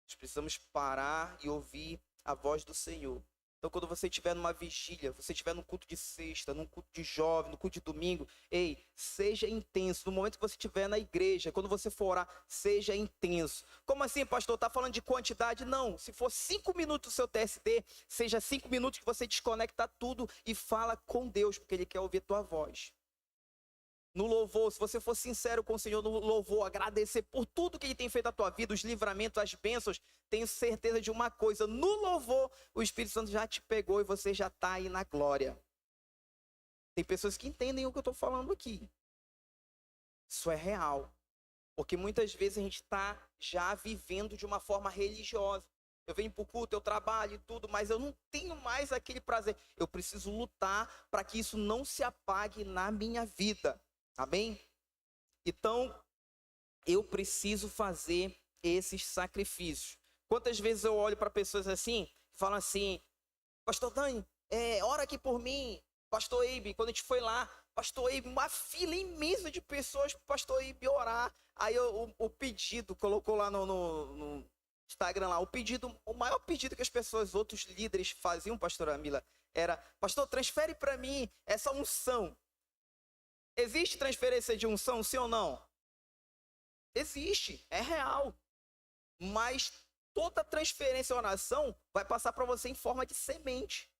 [SPEAKER 1] Nós precisamos parar e ouvir a voz do Senhor. Então, quando você estiver numa vigília, você estiver num culto de sexta, num culto de jovem, no culto de domingo, ei, seja intenso. No momento que você estiver na igreja, quando você for orar, seja intenso. Como assim, pastor? Está falando de quantidade? Não. Se for 5 minutos o seu TSD, seja 5 minutos que você desconecta tudo e fala com Deus, porque Ele quer ouvir tua voz. No louvor, se você for sincero com o Senhor no louvor, agradecer por tudo que Ele tem feito na tua vida, os livramentos, as bênçãos, tenho certeza de uma coisa, no louvor, o Espírito Santo já te pegou e você já está aí na glória. Tem pessoas que entendem o que eu estou falando aqui. Isso é real. Porque muitas vezes a gente está já vivendo de uma forma religiosa. Eu venho para o culto, eu trabalho e tudo, mas eu não tenho mais aquele prazer. Eu preciso lutar para que isso não se apague na minha vida. Amém? Então, eu preciso fazer esses sacrifícios. Quantas vezes eu olho para pessoas assim, falam assim, pastor Dani, ora aqui por mim. Pastor Eibe, quando a gente foi lá, pastor Eibe, uma fila imensa de pessoas para o pastor Eibe orar. Aí o pedido, colocou lá no Instagram lá, o maior pedido que as pessoas, outros líderes faziam, pastora Mila, era, pastor, transfere para mim essa unção. Existe transferência de unção, sim ou não? Existe, é real. Mas toda transferência ou oração vai passar para você em forma de semente.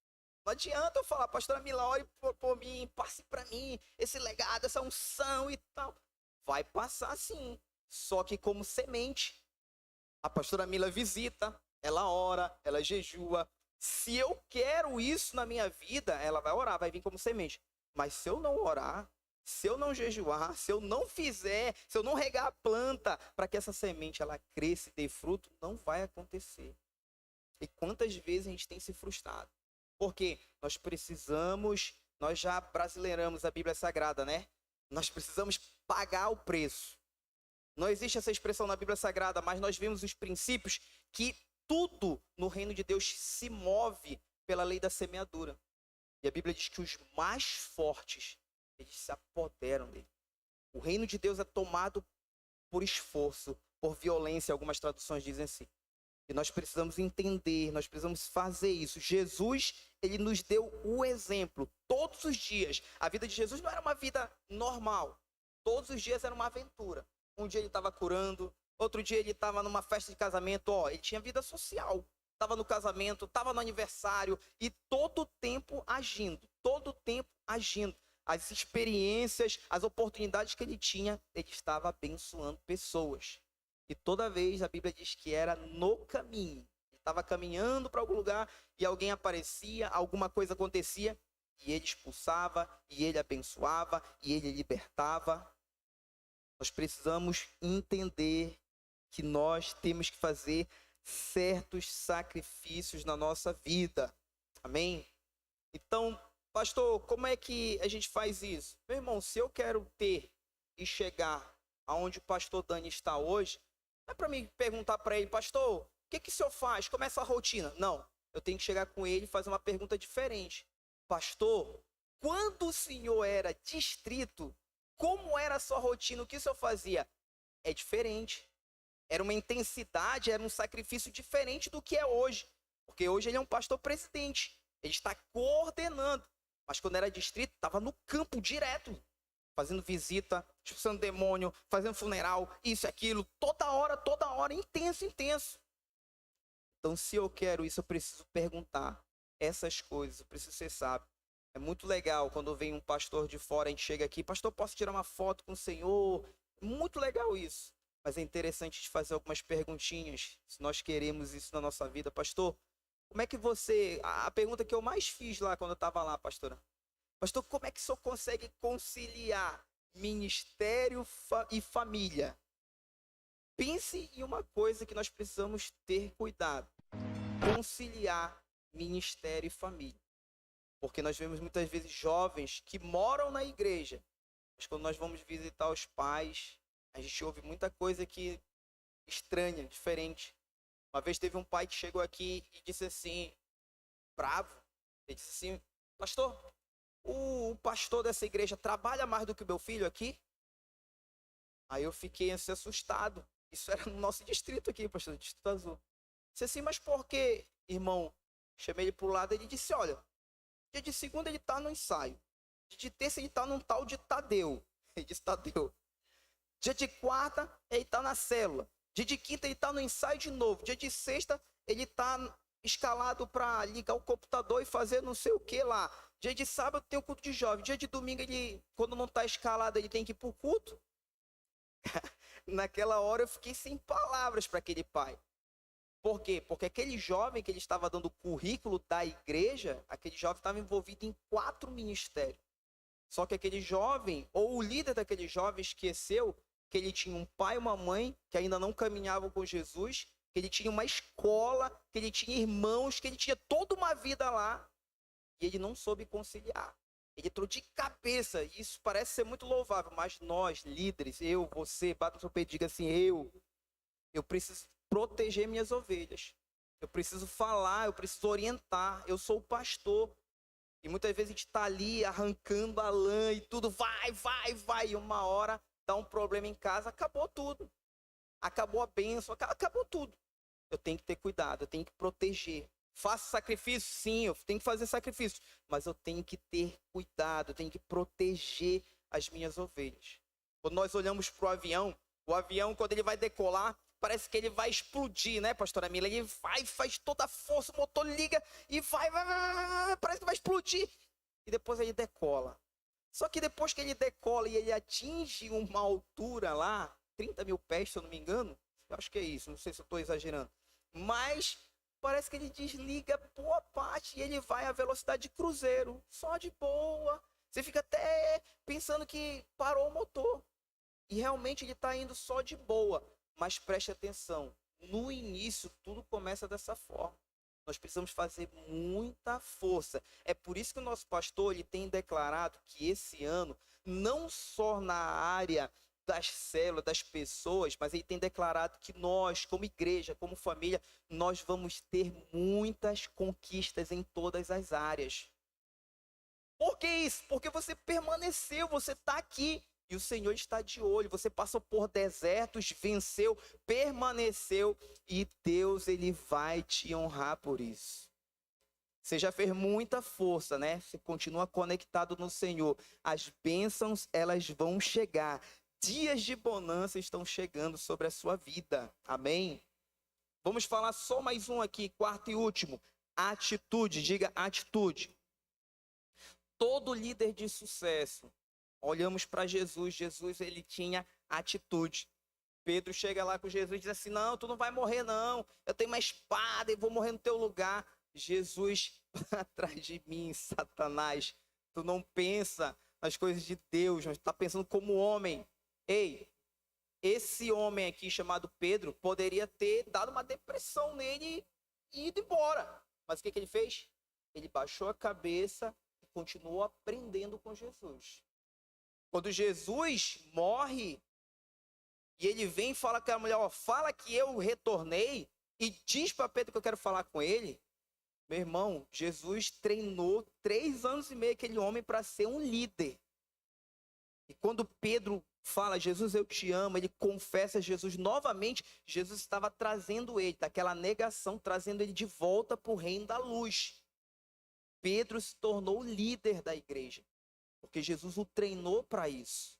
[SPEAKER 1] Não adianta eu falar, pastora Mila, ore por mim, passe para mim esse legado, essa unção e tal. Vai passar sim, só que como semente. A pastora Mila visita, ela ora, ela jejua. Se eu quero isso na minha vida, ela vai orar, vai vir como semente. Mas se eu não orar, se eu não jejuar, se eu não fizer, se eu não regar a planta para que essa semente ela cresça e dê fruto, não vai acontecer. E quantas vezes a gente tem se frustrado? Porque nós precisamos, nós já brasileiramos a Bíblia Sagrada, né? Nós precisamos pagar o preço. Não existe essa expressão na Bíblia Sagrada, mas nós vemos os princípios que tudo no reino de Deus se move pela lei da semeadura. E a Bíblia diz que os mais fortes, eles se apoderam dele. O reino de Deus é tomado por esforço, por violência, algumas traduções dizem assim. E nós precisamos entender, nós precisamos fazer isso. Jesus, ele nos deu o exemplo, todos os dias. A vida de Jesus não era uma vida normal. Todos os dias era uma aventura. Um dia ele estava curando, Outro dia ele estava numa festa de casamento, ó, ele tinha vida social. Estava no casamento, estava no aniversário e todo o tempo agindo, todo o tempo agindo. As experiências, as oportunidades que ele tinha, ele estava abençoando pessoas. E toda vez a Bíblia diz que era no caminho. Ele estava caminhando para algum lugar e alguém aparecia, alguma coisa acontecia e ele expulsava, e ele abençoava, e ele libertava. Nós precisamos entender que nós temos que fazer certos sacrifícios na nossa vida. Amém? Então, pastor, como é que a gente faz isso? Meu irmão, se eu quero ter e chegar aonde o pastor Dani está hoje, não é para mim perguntar para ele, pastor, o que o senhor faz? Como é essa rotina? Não, eu tenho que chegar com ele e fazer uma pergunta diferente. Pastor, quando o senhor era distrito, como era a sua rotina? O que o senhor fazia? É diferente. Era uma intensidade, era um sacrifício diferente do que é hoje. Porque hoje ele é um pastor presidente. Ele está coordenando. Mas quando era distrito, estava no campo direto. Fazendo visita, expulsando demônio, fazendo funeral, isso e aquilo. Toda hora, intenso, intenso. Então, se eu quero isso, eu preciso perguntar essas coisas. Eu preciso ser sábio. É muito legal quando vem um pastor de fora, a gente chega aqui, pastor, posso tirar uma foto com o senhor? Muito legal isso. Mas é interessante de fazer algumas perguntinhas, se nós queremos isso na nossa vida. Pastor, como é que você... A pergunta que eu mais fiz lá quando eu estava lá, pastora. Pastor, como é que o senhor consegue conciliar ministério e família? Pense em uma coisa que nós precisamos ter cuidado. Conciliar ministério e família. Porque nós vemos muitas vezes jovens que moram na igreja, mas quando nós vamos visitar os pais, a gente ouve muita coisa que estranha, diferente. Uma vez teve um pai que chegou aqui e disse assim, bravo, ele disse assim, pastor, o pastor dessa igreja trabalha mais do que o meu filho aqui? Aí eu fiquei assim, assustado. Isso era no nosso distrito aqui, pastor, do Distrito Azul. Disse assim, mas por que, irmão? Chamei ele para o lado e ele disse, olha, dia de segunda ele está no ensaio. Dia de terça ele está num tal de Tadeu. Ele disse Tadeu. Dia de quarta ele está na célula. Dia de quinta ele está no ensaio de novo. Dia de sexta ele está escalado para ligar o computador e fazer não sei o que lá. Dia de sábado tem o culto de jovem. Dia de domingo ele, quando não está escalado, ele tem que ir para o culto. Naquela hora eu fiquei sem palavras para aquele pai. Por quê? Porque aquele jovem que ele estava dando o currículo da igreja, aquele jovem estava envolvido em 4 ministérios. Só que aquele jovem, ou o líder daquele jovem, esqueceu que ele tinha um pai e uma mãe que ainda não caminhavam com Jesus, que ele tinha uma escola, que ele tinha irmãos, que ele tinha toda uma vida lá, e ele não soube conciliar. Ele entrou de cabeça, e isso parece ser muito louvável, mas nós, líderes, eu, você, bata no seu peito e diga assim, eu preciso proteger minhas ovelhas. Eu preciso falar, eu preciso orientar. Eu sou o pastor. E muitas vezes a gente está ali arrancando a lã e tudo vai. E uma hora dá um problema em casa, acabou tudo. Acabou a bênção, acabou tudo. Eu tenho que ter cuidado, eu tenho que proteger. Faço sacrifício? Sim, eu tenho que fazer sacrifício. Mas eu tenho que ter cuidado, eu tenho que proteger as minhas ovelhas. Quando nós olhamos para o avião, quando ele vai decolar, parece que ele vai explodir, né, pastora Mila? Ele vai, faz toda a força, o motor liga e vai, parece que vai explodir. E depois ele decola. Só que depois que ele decola e ele atinge uma altura lá, 30 mil pés, se eu não me engano, eu acho que é isso, não sei se eu estou exagerando. Mas parece que ele desliga boa parte e ele vai à velocidade de cruzeiro, só de boa. Você fica até pensando que parou o motor. E realmente ele está indo só de boa. Mas preste atenção, no início tudo começa dessa forma. Nós precisamos fazer muita força. É por isso que o nosso pastor ele tem declarado que esse ano, não só na área das células, das pessoas, mas ele tem declarado que nós, como igreja, como família, nós vamos ter muitas conquistas em todas as áreas. Por que isso? Porque você permaneceu, você está aqui. E o Senhor está de olho. Você passou por desertos, venceu, permaneceu. E Deus, Ele vai te honrar por isso. Você já fez muita força, né? Você continua conectado no Senhor. As bênçãos, elas vão chegar. dias de bonança estão chegando sobre a sua vida. Amém? Vamos falar só mais um aqui, quarto e último. Atitude, diga atitude. Todo líder de sucesso, olhamos para Jesus, Jesus ele tinha atitude. Pedro chega lá com Jesus e diz assim, não, tu não vai morrer não, eu tenho uma espada e vou morrer no teu lugar. Jesus, para trás de mim, Satanás, tu não pensa nas coisas de Deus, mas tu está pensando como homem. Ei, esse homem aqui chamado Pedro poderia ter dado uma depressão nele e ido embora. Mas o que ele fez? Ele baixou a cabeça e continuou aprendendo com Jesus. Quando Jesus morre, e ele vem e fala com a mulher, ó, fala que eu retornei, e diz para Pedro que eu quero falar com ele. Meu irmão, Jesus treinou 3 anos e meio aquele homem para ser um líder. E quando Pedro fala, Jesus, eu te amo, ele confessa Jesus novamente, Jesus estava trazendo ele, daquela negação, trazendo ele de volta para o reino da luz. Pedro se tornou o líder da igreja, porque Jesus o treinou para isso.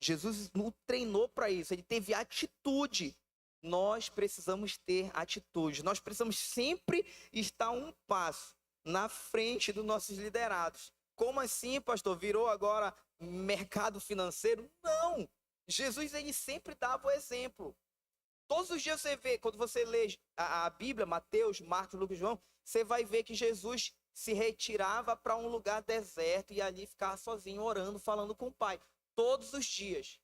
[SPEAKER 1] Jesus o treinou para isso, ele teve atitude. Nós precisamos ter atitude, nós precisamos sempre estar um passo na frente dos nossos liderados. Como assim, pastor? Virou agora mercado financeiro? Não! Jesus, ele sempre dava o exemplo. Todos os dias você vê, quando você lê a Bíblia, Mateus, Marcos, Lucas e João, você vai ver que Jesus se retirava para um lugar deserto e ali ficava sozinho, orando, falando com o Pai. Todos os dias.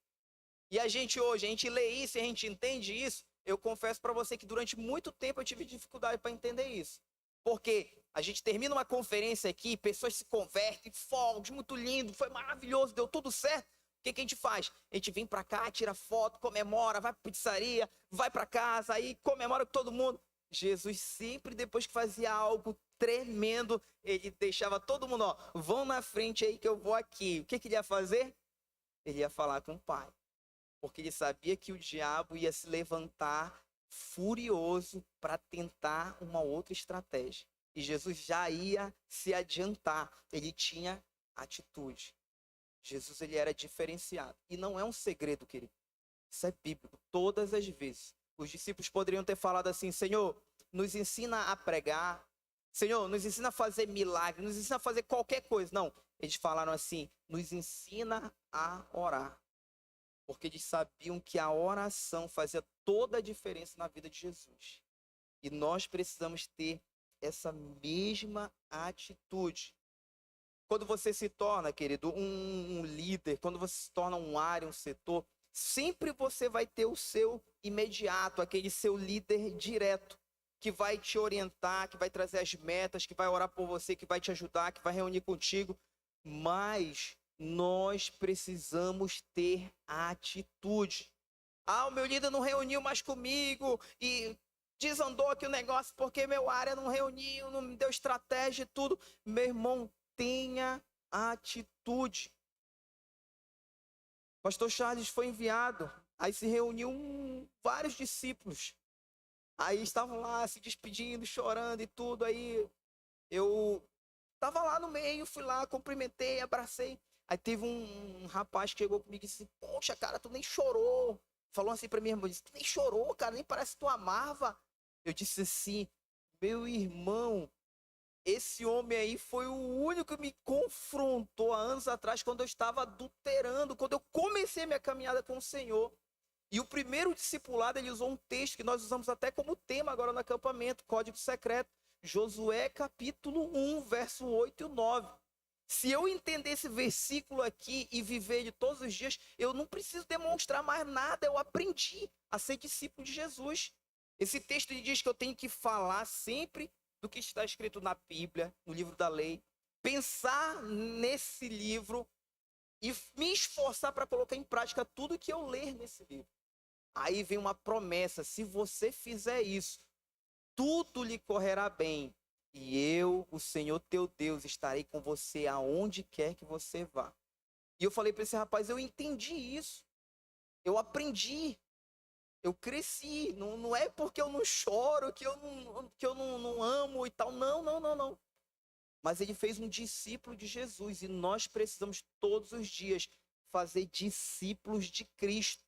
[SPEAKER 1] E a gente hoje, a gente lê isso e a gente entende isso. Eu confesso para você que durante muito tempo eu tive dificuldade para entender isso. Porque a gente termina uma conferência aqui, pessoas se convertem, fogos, muito lindo, foi maravilhoso, deu tudo certo. O que a gente faz? A gente vem para cá, tira foto, comemora, vai para pizzaria, vai para casa, aí comemora com todo mundo. Jesus sempre, depois que fazia algo tremendo, ele deixava todo mundo, ó, vão na frente aí que eu vou aqui. O que ele ia fazer? Ele ia falar com o Pai. Porque ele sabia que o diabo ia se levantar furioso para tentar uma outra estratégia. E Jesus já ia se adiantar. Ele tinha atitude. Jesus, ele era diferenciado. E não é um segredo, querido. Isso é bíblico. Todas as vezes. Os discípulos poderiam ter falado assim, Senhor, nos ensina a pregar. Senhor, nos ensina a fazer milagre. Nos ensina a fazer qualquer coisa. Não. Eles falaram assim, nos ensina a orar. Porque eles sabiam que a oração fazia toda a diferença na vida de Jesus. E nós precisamos ter essa mesma atitude. Quando você se torna, querido, um líder, quando você se torna um área, um setor, sempre você vai ter o seu imediato, aquele seu líder direto, que vai te orientar, que vai trazer as metas, que vai orar por você, que vai te ajudar, que vai reunir contigo. Mas nós precisamos ter atitude. Ah, o meu líder não reuniu mais comigo e desandou aqui o negócio porque meu área não reuniu, não me deu estratégia e tudo. Meu irmão, tenha atitude. Pastor Charles foi enviado, aí se reuniu vários discípulos. Aí estavam lá se despedindo, chorando e tudo. Aí eu estava lá no meio, fui lá, cumprimentei, abracei. Aí teve um rapaz que chegou comigo e disse, poxa, cara, tu nem chorou. Falou assim pra minha irmã, disse, tu nem chorou, cara, nem parece que tu amava. Eu disse assim, meu irmão, esse homem aí foi o único que me confrontou há anos atrás, quando eu estava adulterando, quando eu comecei minha caminhada com o Senhor. E o primeiro discipulado, ele usou um texto que nós usamos até como tema agora no acampamento, Código Secreto. Josué capítulo 1, verso 8 e 9. Se eu entender esse versículo aqui e viver ele todos os dias, eu não preciso demonstrar mais nada, eu aprendi a ser discípulo de Jesus. Esse texto diz que eu tenho que falar sempre do que está escrito na Bíblia, no livro da lei, pensar nesse livro e me esforçar para colocar em prática tudo que eu ler nesse livro. Aí vem uma promessa, se você fizer isso, tudo lhe correrá bem. E eu, o Senhor teu Deus, estarei com você aonde quer que você vá. E eu falei para esse rapaz, eu entendi isso. Eu aprendi. Eu cresci. Não é porque eu não choro, que eu não amo e tal. Não. Mas ele fez um discípulo de Jesus. E nós precisamos todos os dias fazer discípulos de Cristo.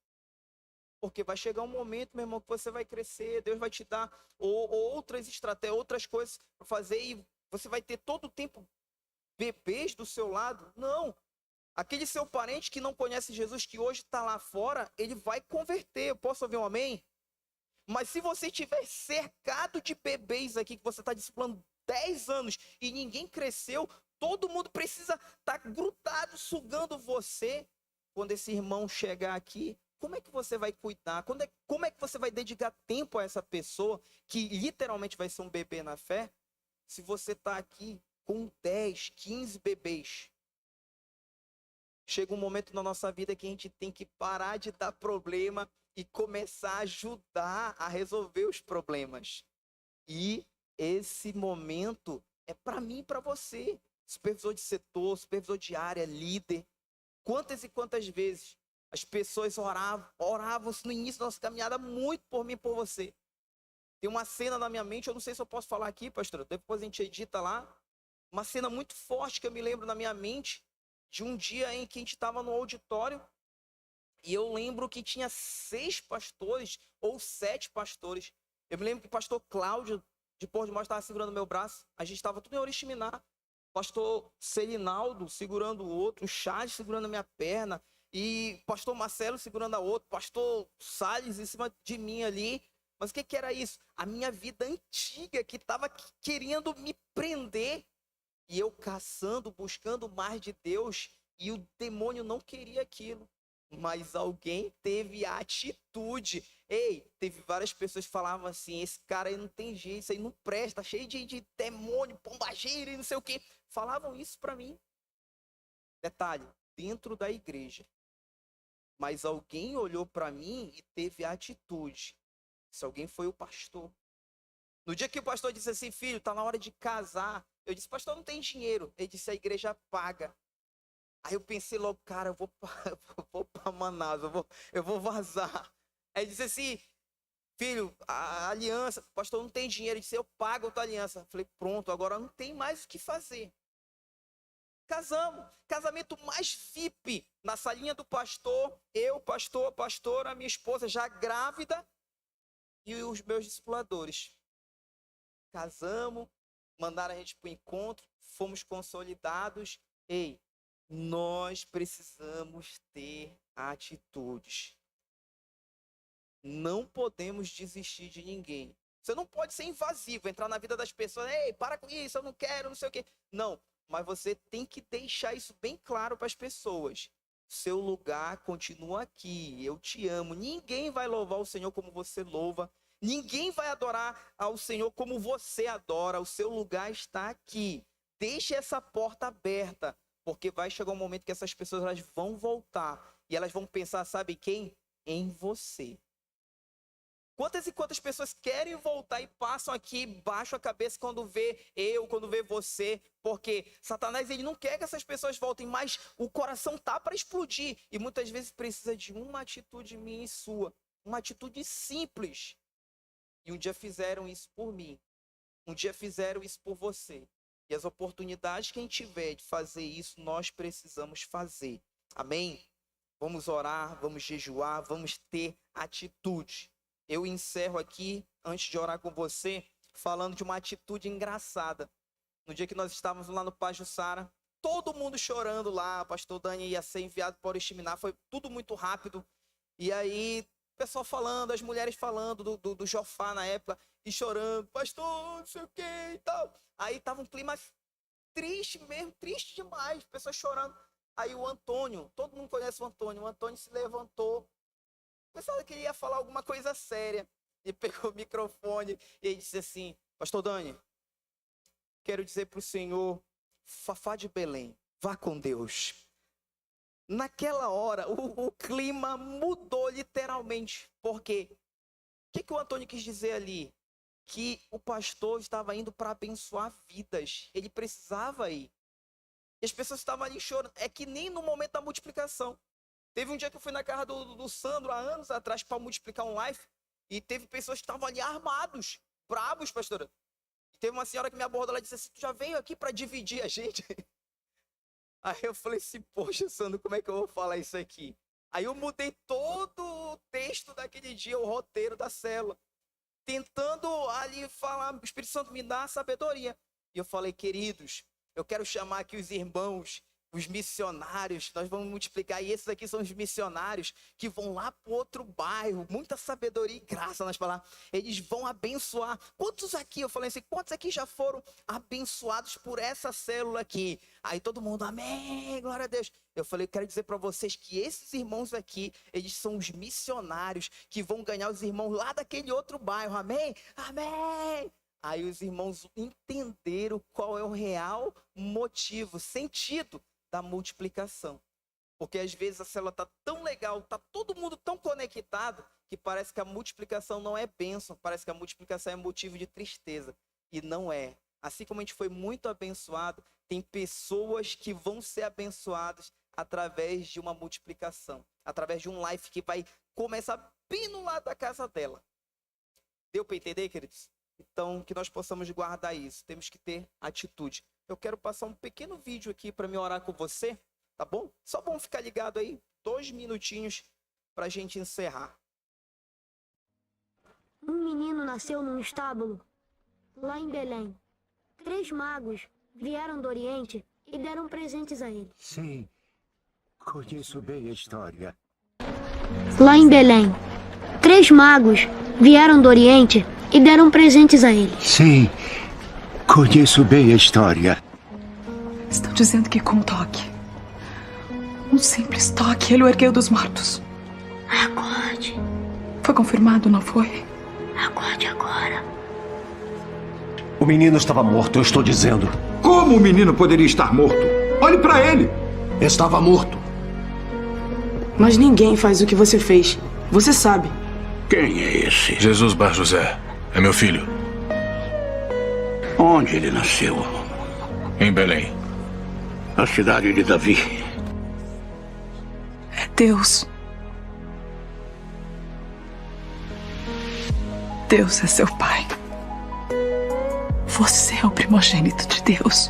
[SPEAKER 1] Porque vai chegar um momento, meu irmão, que você vai crescer, Deus vai te dar outras estratégias, outras coisas para fazer, e você vai ter todo o tempo bebês do seu lado. Não. Aquele seu parente que não conhece Jesus, que hoje está lá fora, ele vai converter. Eu posso ouvir um amém? Mas se você estiver cercado de bebês aqui, que você está discipulando 10 anos e ninguém cresceu, todo mundo precisa estar grudado, sugando você. Quando esse irmão chegar aqui, como é que você vai cuidar? Como é que você vai dedicar tempo a essa pessoa, que literalmente vai ser um bebê na fé, se você está aqui com 10, 15 bebês? Chega um momento na nossa vida que a gente tem que parar de dar problema e começar a ajudar a resolver os problemas. E esse momento é para mim e para você, supervisor de setor, supervisor de área, líder. Quantas e quantas vezes as pessoas oravam no início da nossa caminhada muito por mim e por você. Tem uma cena na minha mente, eu não sei se eu posso falar aqui, pastor, depois a gente edita lá. Uma cena muito forte que eu me lembro na minha mente, de um dia em que a gente estava no auditório, e eu lembro que tinha 6 pastores ou 7 pastores. Eu me lembro que o pastor Cláudio, de Porto de Mós, estava segurando meu braço. A gente estava tudo em Oriximiná. Pastor Celinaldo segurando o outro, o Charles segurando a minha perna, e pastor Marcelo segurando a outra, pastor Salles em cima de mim ali. Mas o que era isso? A minha vida antiga que estava querendo me prender. E eu caçando, buscando mais de Deus, e o demônio não queria aquilo. Mas alguém teve a atitude. Ei, teve várias pessoas que falavam assim, esse cara aí não tem jeito, isso aí não presta, cheio de demônio, pombageiro e não sei o quê. Falavam isso para mim. Detalhe, dentro da igreja. Mas alguém olhou para mim e teve a atitude. Se alguém foi o pastor. No dia que o pastor disse assim, filho, tá na hora de casar. Eu disse, pastor, não tem dinheiro. Ele disse, a igreja paga. Aí eu pensei logo, cara, eu vou para Manaus, eu vou vazar. Aí ele disse assim, filho, a aliança, pastor, não tem dinheiro. Ele disse, eu pago a tua aliança. Eu falei, pronto, agora não tem mais o que fazer. Casamos, casamento mais VIP, na salinha do pastor, eu, pastor, a pastora, minha esposa já grávida e os meus discipuladores. Casamos, mandaram a gente para o encontro, fomos consolidados. Ei, nós precisamos ter atitudes. Não podemos desistir de ninguém. Você não pode ser invasivo, entrar na vida das pessoas. Ei, para com isso, eu não quero, não sei o quê. Não, mas você tem que deixar isso bem claro para as pessoas. Seu lugar continua aqui, eu te amo. Ninguém vai louvar o Senhor como você louva. Ninguém vai adorar ao Senhor como você adora. O seu lugar está aqui. Deixe essa porta aberta, porque vai chegar um momento que essas pessoas elas vão voltar e elas vão pensar, sabe quem? Em você. Quantas e quantas pessoas querem voltar e passam aqui, baixam a cabeça quando vê eu, quando vê você, porque Satanás ele não quer que essas pessoas voltem, mas o coração tá para explodir e muitas vezes precisa de uma atitude minha e sua, uma atitude simples. E um dia fizeram isso por mim, um dia fizeram isso por você. E as oportunidades que a gente tiver de fazer isso, nós precisamos fazer. Amém? Vamos orar, vamos jejuar, vamos ter atitude. Eu encerro aqui, antes de orar com você, falando de uma atitude engraçada. No dia que nós estávamos lá no Pajuçara, todo mundo chorando lá, o pastor Dani ia ser enviado para Oriximiná, foi tudo muito rápido. E aí, o pessoal falando, as mulheres falando do Jofá na época, e chorando, pastor, não sei o que e tal. Aí tava um clima triste mesmo, triste demais, pessoas chorando. Aí o Antônio, todo mundo conhece o Antônio se levantou, pensava que ele ia falar alguma coisa séria. E pegou o microfone e disse assim, pastor Dani, quero dizer para o senhor, Fafá de Belém, vá com Deus. Naquela hora, o clima mudou literalmente. Por quê? O que o Antônio quis dizer ali? Que o pastor estava indo para abençoar vidas. Ele precisava ir. E as pessoas estavam ali chorando. É que nem no momento da multiplicação. Teve um dia que eu fui na casa do Sandro, há anos atrás, para multiplicar um live. E teve pessoas que estavam ali armados, bravos, pastora. E teve uma senhora que me abordou, ela disse assim, tu já veio aqui para dividir a gente? Aí eu falei assim, poxa, Sandro, como é que eu vou falar isso aqui? Aí eu mudei todo o texto daquele dia, o roteiro da célula, tentando ali falar, o Espírito Santo me dá sabedoria. E eu falei, queridos, eu quero chamar aqui os irmãos, os missionários, nós vamos multiplicar, e esses aqui são os missionários que vão lá para outro bairro, muita sabedoria e graça nas palavras, eles vão abençoar. Quantos aqui, eu falei assim, quantos aqui já foram abençoados por essa célula aqui? Aí todo mundo, amém, glória a Deus. Eu falei, eu quero dizer para vocês que esses irmãos aqui, eles são os missionários que vão ganhar os irmãos lá daquele outro bairro, amém? Amém! Aí os irmãos entenderam qual é o real motivo, sentido da multiplicação. Porque às vezes a célula está tão legal, está todo mundo tão conectado, que parece que a multiplicação não é bênção, parece que a multiplicação é motivo de tristeza. E não é. Assim como a gente foi muito abençoado, tem pessoas que vão ser abençoadas através de uma multiplicação, através de um life que vai começar bem no lado da casa dela. Deu para entender, queridos? Então, que nós possamos guardar isso. Temos que ter atitude. Eu quero passar um pequeno vídeo aqui para me orar com você, tá bom? Só vamos ficar ligado aí, 2 minutinhos para a gente encerrar.
[SPEAKER 2] Um menino nasceu num estábulo, lá em Belém. 3 magos vieram do Oriente e deram presentes a ele.
[SPEAKER 3] Sim, conheço bem a história.
[SPEAKER 2] Lá em Belém, 3 magos vieram do Oriente e deram presentes a ele.
[SPEAKER 3] Sim, conheço bem a história.
[SPEAKER 4] Estão dizendo que com um toque, um simples toque, ele o ergueu dos mortos.
[SPEAKER 2] Acorde.
[SPEAKER 4] Foi confirmado, não foi?
[SPEAKER 2] Acorde agora.
[SPEAKER 5] O menino estava morto, eu estou dizendo.
[SPEAKER 6] Como o menino poderia estar morto? Olhe para ele!
[SPEAKER 5] Estava morto.
[SPEAKER 7] Mas ninguém faz o que você fez. Você sabe.
[SPEAKER 8] Quem é esse?
[SPEAKER 9] Jesus Bar José. É meu filho.
[SPEAKER 8] Onde ele nasceu?
[SPEAKER 9] Em Belém.
[SPEAKER 8] A cidade de Davi.
[SPEAKER 4] É Deus. Deus é seu pai. Você é o primogênito de Deus.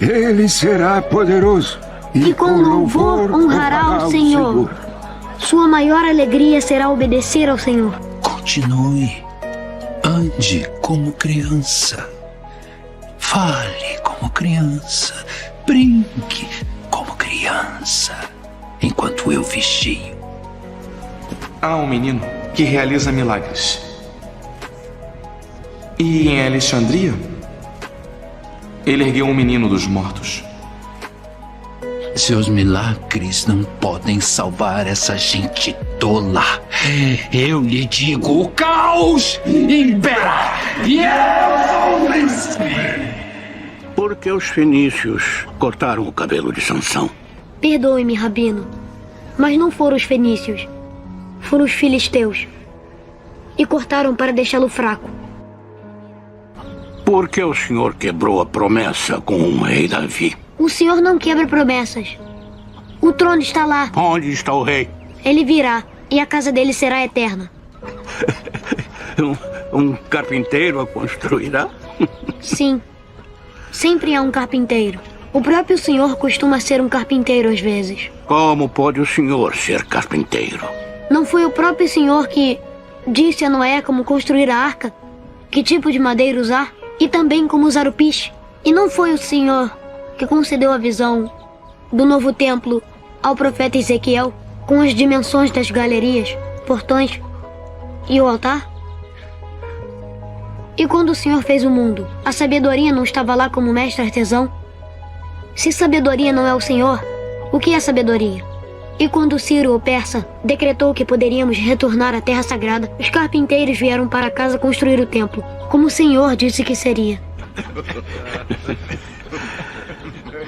[SPEAKER 3] Ele será poderoso
[SPEAKER 2] E com louvor honrará o Senhor. Sua maior alegria será obedecer ao Senhor.
[SPEAKER 10] Continue. Ande como criança. Fale como criança. Brinque como criança. Enquanto eu vigio.
[SPEAKER 11] Há um menino que realiza milagres. E em Alexandria, ele ergueu um menino dos mortos.
[SPEAKER 10] Seus milagres não podem salvar essa gente tola. Eu lhe digo, o caos impera. E eu venci.
[SPEAKER 8] Por que os fenícios cortaram o cabelo de Sansão?
[SPEAKER 2] Perdoe-me, Rabino, mas não foram os fenícios. Foram os filisteus. E cortaram para deixá-lo fraco.
[SPEAKER 8] Por que o senhor quebrou a promessa com o rei Davi?
[SPEAKER 2] O Senhor não quebra promessas. O trono está lá.
[SPEAKER 8] Onde está o rei?
[SPEAKER 2] Ele virá, e a casa dele será eterna.
[SPEAKER 8] Um carpinteiro a construirá?
[SPEAKER 2] Sim. Sempre há um carpinteiro. O próprio Senhor costuma ser um carpinteiro às vezes.
[SPEAKER 8] Como pode o senhor ser carpinteiro?
[SPEAKER 2] Não foi o próprio Senhor que disse a Noé como construir a arca? Que tipo de madeira usar? E também como usar o piche? E não foi o Senhor que concedeu a visão do novo templo ao profeta Ezequiel, com as dimensões das galerias, portões e o altar? E quando o Senhor fez o mundo, a sabedoria não estava lá como mestre artesão? Se sabedoria não é o Senhor, o que é sabedoria? E quando Ciro, o persa, decretou que poderíamos retornar à terra sagrada, os carpinteiros vieram para casa construir o templo, como o Senhor disse que seria.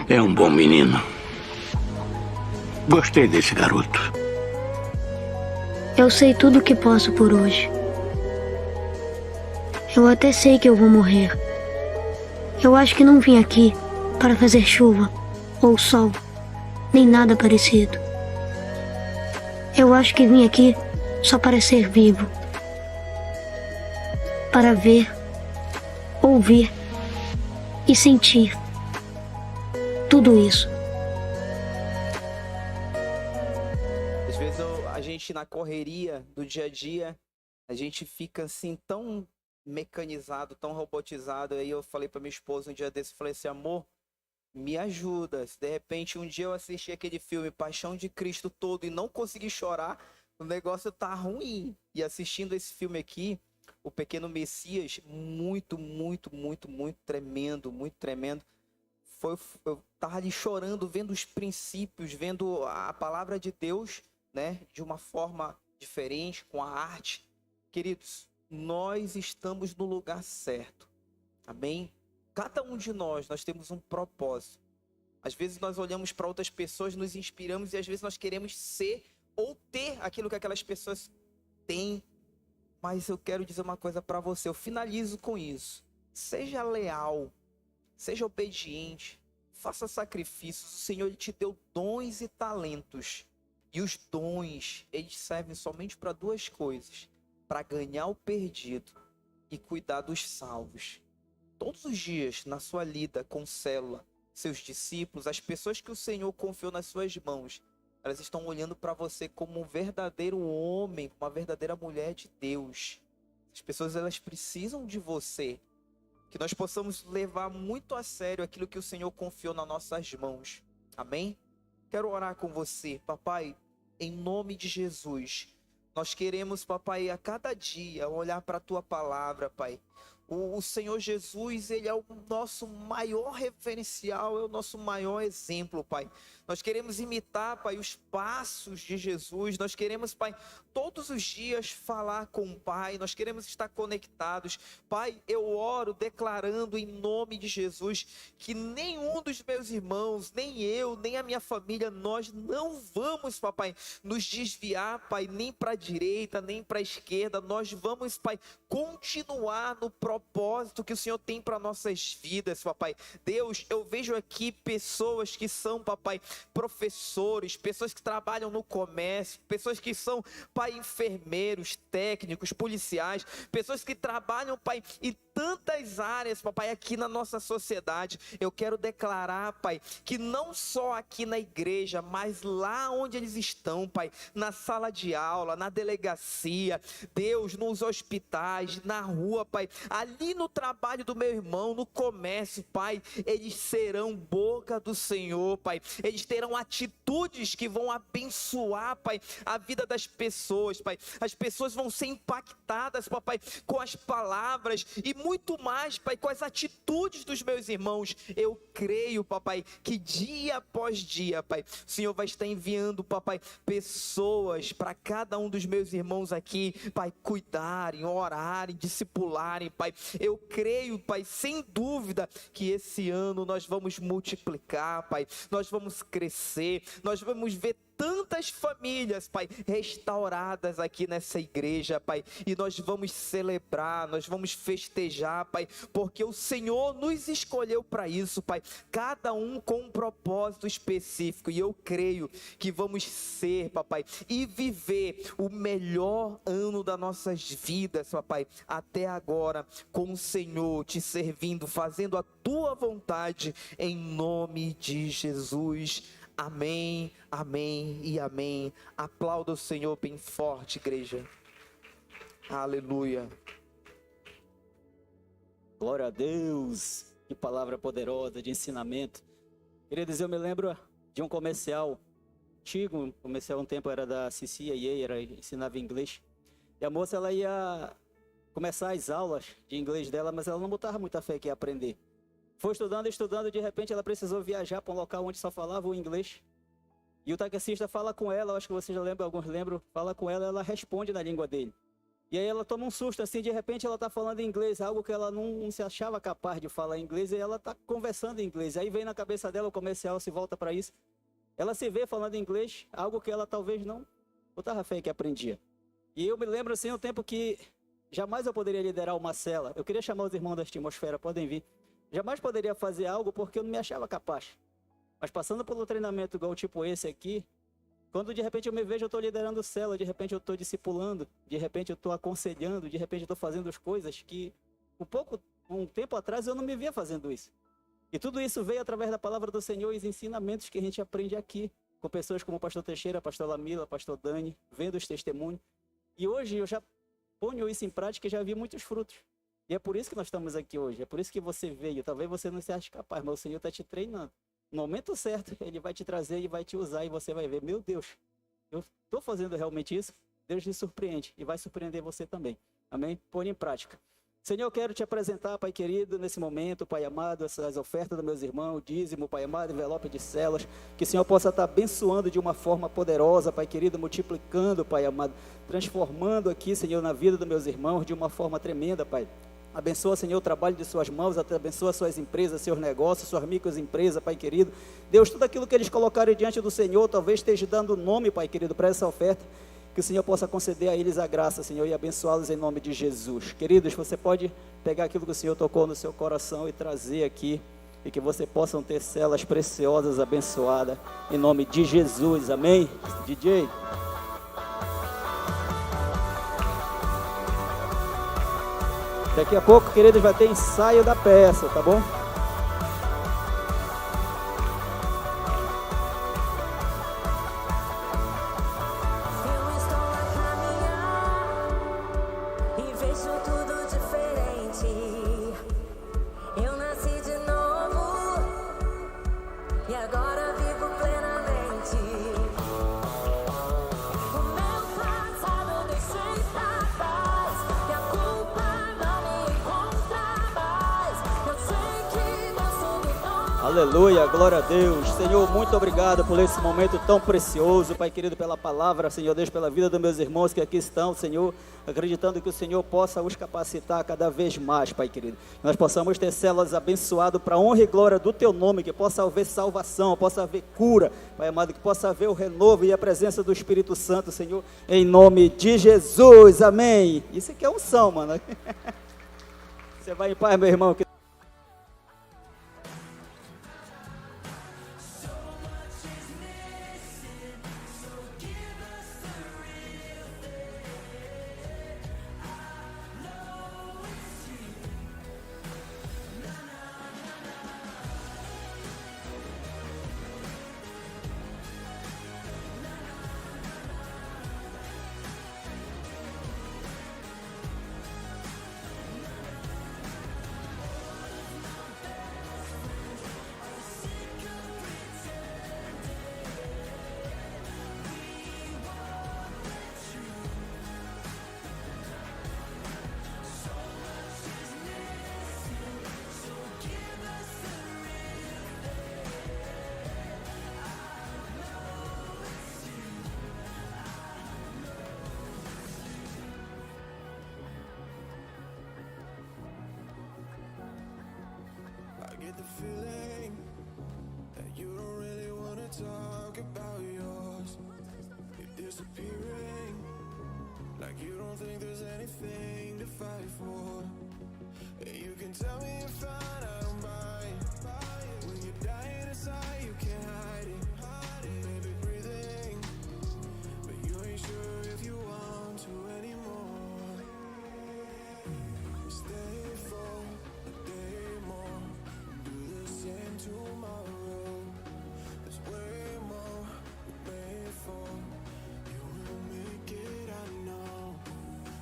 [SPEAKER 8] É um bom menino. Gostei desse garoto.
[SPEAKER 2] Eu sei tudo o que posso por hoje. Eu até sei que eu vou morrer. Eu acho que não vim aqui para fazer chuva, ou sol, nem nada parecido. Eu acho que vim aqui só para ser vivo. Para ver, ouvir e sentir tudo isso.
[SPEAKER 1] Às vezes a gente na correria do dia a dia, a gente fica assim tão mecanizado, tão robotizado. Aí eu falei para minha esposa um dia desse, falei assim, amor, me ajuda. Se de repente um dia eu assisti aquele filme Paixão de Cristo todo e não consegui chorar, o negócio tá ruim. E assistindo esse filme aqui, O Pequeno Messias, muito tremendo, muito tremendo. Eu tava ali chorando, vendo os princípios, vendo a palavra de Deus, né, de uma forma diferente, com a arte. Queridos, nós estamos no lugar certo. Amém? Cada um de nós temos um propósito. Às vezes nós olhamos para outras pessoas, nos inspiramos e às vezes nós queremos ser ou ter aquilo que aquelas pessoas têm. Mas eu quero dizer uma coisa para você, eu finalizo com isso. Seja leal, seja obediente, faça sacrifícios. O Senhor ele te deu dons e talentos. E os dons, eles servem somente para duas coisas: para ganhar o perdido e cuidar dos salvos. Todos os dias, na sua lida com célula, seus discípulos, as pessoas que o Senhor confiou nas suas mãos, elas estão olhando para você como um verdadeiro homem, uma verdadeira mulher de Deus. As pessoas, elas precisam de você. Que nós possamos levar muito a sério aquilo que o Senhor confiou nas nossas mãos. Amém? Quero orar com você, papai, em nome de Jesus. Nós queremos, papai, a cada dia olhar para a tua palavra, pai. O Senhor Jesus, ele é o nosso maior referencial, é o nosso maior exemplo, pai. Nós queremos imitar, pai, os passos de Jesus. Nós queremos, pai, todos os dias falar com o Pai. Nós queremos estar conectados. Pai, eu oro declarando em nome de Jesus que nenhum dos meus irmãos, nem eu, nem a minha família, nós não vamos, papai, nos desviar, pai, nem para a direita, nem para a esquerda. Nós vamos, pai, continuar no propósito que o Senhor tem para nossas vidas, papai. Deus, eu vejo aqui pessoas que são, papai, professores, pessoas que trabalham no comércio, pessoas que são, pai, enfermeiros, técnicos, policiais, pessoas que trabalham, pai, em tantas áreas, papai, aqui na nossa sociedade. Eu quero declarar, pai, que não só aqui na igreja, mas lá onde eles estão, pai, na sala de aula, na delegacia, Deus, nos hospitais, na rua, pai, ali no trabalho do meu irmão, no comércio, pai, eles serão boca do Senhor, pai, eles terão atitudes que vão abençoar, pai, a vida das pessoas, pai. As pessoas vão ser impactadas, papai, com as palavras e muito mais, pai, com as atitudes dos meus irmãos. Eu creio, papai, que dia após dia, pai, o Senhor vai estar enviando, papai, pessoas para cada um dos meus irmãos aqui, pai, cuidarem, orarem, discipularem, pai. Eu creio, pai, sem dúvida, que esse ano nós vamos multiplicar, pai, nós vamos crescer, nós vamos ver tantas famílias, pai, restauradas aqui nessa igreja, pai, e nós vamos celebrar, nós vamos festejar, pai, porque o Senhor nos escolheu para isso, pai, cada um com um propósito específico, e eu creio que vamos ser, papai, e viver o melhor ano das nossas vidas, papai, até agora, com o Senhor te servindo, fazendo a tua vontade, em nome de Jesus. Amém, amém e amém. Aplauda o Senhor bem forte, igreja. Aleluia.
[SPEAKER 12] Glória a Deus. Que palavra poderosa de ensinamento. Queridos, eu me lembro de um comercial antigo, um comercial um tempo era da CCAA, ensinava inglês. E a moça, ela ia começar as aulas de inglês dela, mas ela não botava muita fé que ia aprender. Foi estudando, de repente ela precisou viajar para um local onde só falava o inglês. E o taxista fala com ela, acho que vocês já lembram, alguns lembram, fala com ela, ela responde na língua dele. E aí ela toma um susto, assim, de repente ela está falando inglês, algo que ela não se achava capaz de falar inglês, e ela está conversando em inglês. Aí vem na cabeça dela, o comercial se volta para isso. Ela se vê falando inglês, algo que ela talvez não botava fé que aprendia. E eu me lembro, assim, um tempo que jamais eu poderia liderar uma cela. Eu queria chamar os irmãos da Atmosfera, podem vir. Jamais poderia fazer algo porque eu não me achava capaz. Mas passando pelo treinamento igual tipo esse aqui, quando de repente eu me vejo, eu estou liderando célula, de repente eu estou discipulando, de repente eu estou aconselhando, de repente eu estou fazendo as coisas que um tempo atrás eu não me via fazendo isso. E tudo isso veio através da palavra do Senhor e os ensinamentos que a gente aprende aqui, com pessoas como o pastor Teixeira, pastor Lamila, pastor Dani, vendo os testemunhos. E hoje eu já ponho isso em prática e já vi muitos frutos. E é por isso que nós estamos aqui hoje, é por isso que você veio. Talvez você não se ache capaz, mas o Senhor está te treinando. No momento certo, Ele vai te trazer e vai te usar e você vai ver, meu Deus, eu estou fazendo realmente isso? Deus te surpreende e vai surpreender você também. Amém? Põe em prática. Senhor, eu quero te apresentar, Pai querido, nesse momento, Pai amado, essas ofertas dos meus irmãos, dízimo, Pai amado, envelope de células, que o Senhor possa estar abençoando de uma forma poderosa, Pai querido, multiplicando, Pai amado, transformando aqui, Senhor, na vida dos meus irmãos de uma forma tremenda, Pai. Abençoa, Senhor, o trabalho de suas mãos, abençoa suas empresas, seus negócios, suas microempresas, Pai querido. Deus, tudo aquilo que eles colocarem diante do Senhor, talvez esteja dando nome, Pai querido, para essa oferta. Que o Senhor possa conceder a eles a graça, Senhor, e abençoá-los em nome de Jesus. Queridos, você pode pegar aquilo que o Senhor tocou no seu coração e trazer aqui, e que você possam ter celas preciosas abençoadas, em nome de Jesus, amém? DJ. Daqui a pouco, queridos, vai ter ensaio da peça, tá bom? Aleluia, glória a Deus. Senhor, muito obrigado por esse momento tão precioso, Pai querido, pela palavra, Senhor Deus, pela vida dos meus irmãos que aqui estão, Senhor, acreditando que o Senhor possa os capacitar cada vez mais, Pai querido. Nós possamos ter células abençoadas para a honra e glória do Teu nome, que possa haver salvação, possa haver cura, Pai amado, que possa haver o renovo e a presença do Espírito Santo, Senhor, em nome de Jesus, amém. Isso aqui é unção, mano. Você vai em paz, meu irmão.
[SPEAKER 13] The feeling that you don't really want to talk about yours. You're disappearing, like you don't think there's anything to fight for. And you can tell me you're fine, I don't mind. When you're dying inside, you can't hide it. Maybe breathing, but you ain't sure if you want to anymore. Stay for a day more. Same tomorrow. There's way more we're made for. You will make it, I know.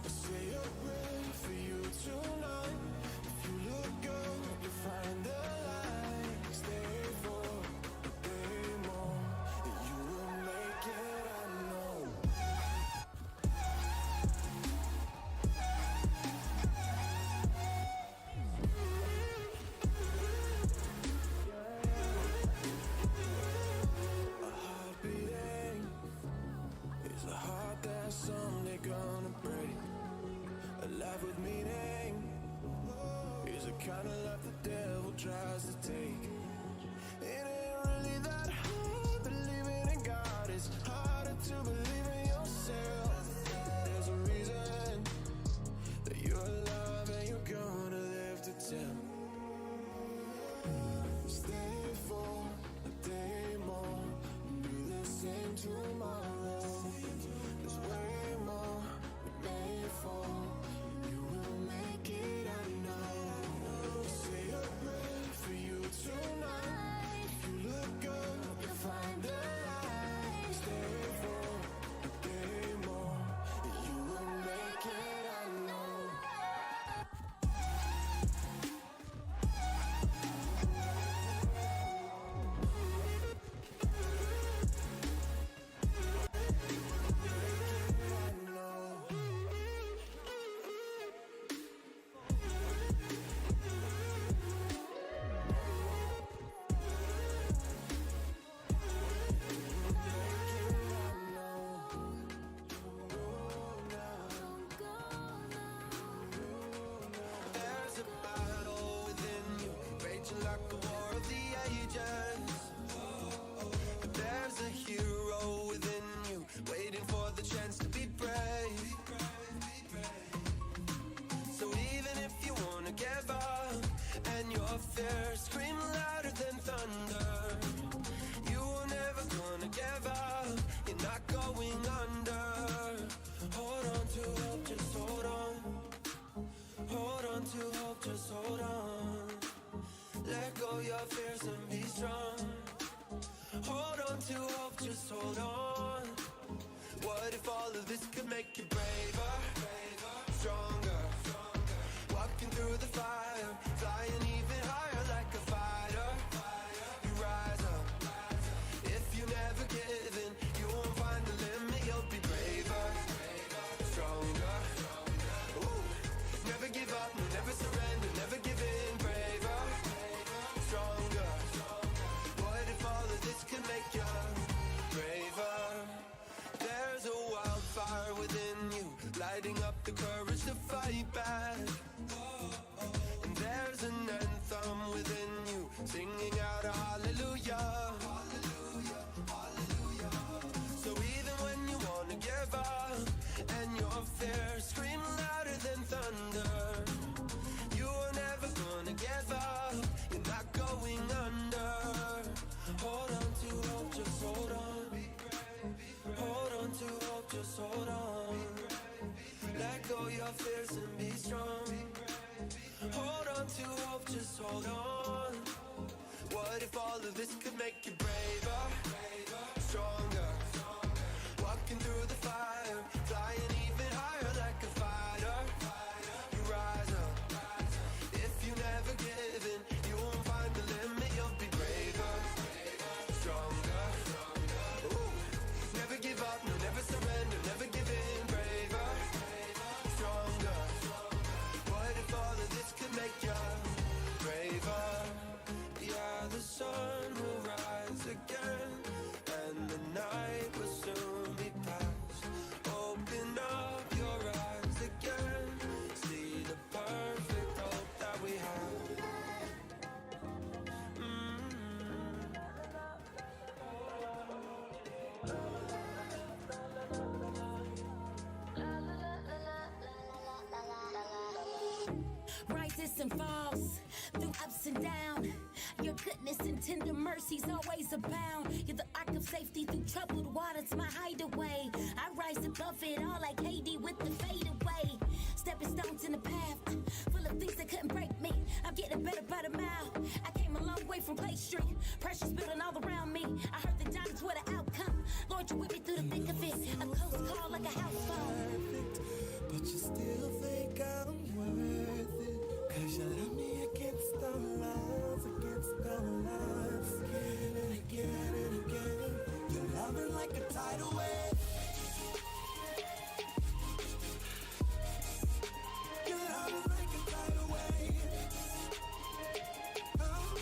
[SPEAKER 13] I say a prayer for you tonight. If you look good, you'll find the light. Stay for a day more. You will make it, I know. Someday gonna break. A life with meaning is a kind of life the devil tries to take. It ain't really that hard. Believing in God is harder to believe in yourself. There's a reason that you're alive and you're gonna live to tell. Stay for a day more. Do the same tomorrow. There's way more we're made for. You will make it, I know. Say a prayer for you too. hold on. What if all of this could make you braver, stronger, walking through the fire, flying even higher like a fighter. You rise up. If you never give in, you won't find the limit. You'll be braver, stronger. Ooh. Never give up, no, never surrender, never give in. Braver, stronger. What if all of this could make you braver? There's a wildfire within you, lighting up the courage to fight back. And there's an anthem within you, singing out a hallelujah. So even when you wanna give up, and your fear scream louder than thunder, you are never gonna give up, you're not going under. Hold on to hope, just hold on. Hold on to hope, just hold on. Let go your fears and be strong. Hold on to hope, just hold on. What if all of this could make you braver, stronger, walking through the fire, flying even higher like a fighter. You rise up. If you never give in, you won't find the limit. You'll be braver, stronger. Ooh. Never give up, no, never surrender, never give in. Braver, stronger. What if all of this could make you braver? Yeah, the sun will rise again, and the night will soon be past. Open up your eyes again, see the perfect hope that we have.
[SPEAKER 14] Rises and falls, through ups and downs. Your goodness and tender mercies always abound. You're the ark of safety through troubled waters, my hideaway. I rise above it all like Haiti with the fadeaway. Stepping stones in the path, full of things that couldn't break me. I'm getting better by the mile. I came a long way from Clay Street. Pressures building all around me. I heard the diamonds were the outcome. Lord, you with me through the thick of it. A close call like a house phone.
[SPEAKER 13] But you still think I'm worth it, 'cause you love me against the odds, against the odds. Again and again and again, you're loving like a tidal wave. You're loving like a tidal wave. Oh.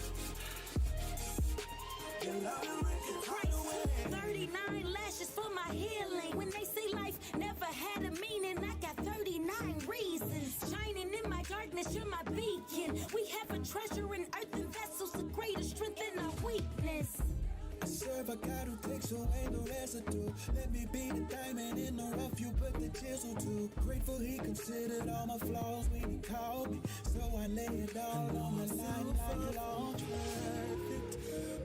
[SPEAKER 13] You're loving like a tidal wave.
[SPEAKER 14] 39 lashes for my healing. When they say life never had a meaning, I got 39 reasons. Shining in my darkness, you're my beacon. We have a treasure in earthen vessels, the greater strength in our weakness.
[SPEAKER 13] I serve a God who takes away the residue. Let me be the diamond in the rough you put the chisel to. Grateful he considered all my flaws when he called me, so I lay it all on the line like long.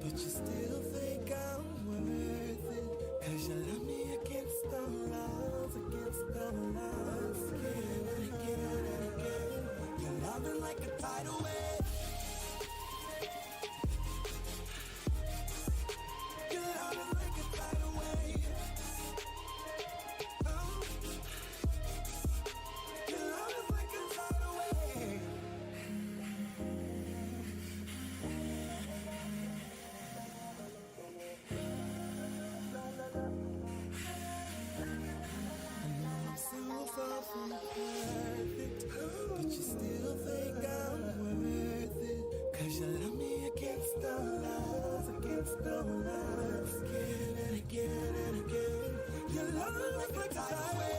[SPEAKER 13] But you still think I'm worth it, 'cause you love me against the odds, against the odds. Again and again and again, you're loving like a tidal wave. You're loving like a tidal wave. Oh. You're loving like a tidal wave. I'm so far from perfect, but you still think I'm worth it, 'cause you love me against the odds, against the odds. Again and again and again, you love me like a tidal wave.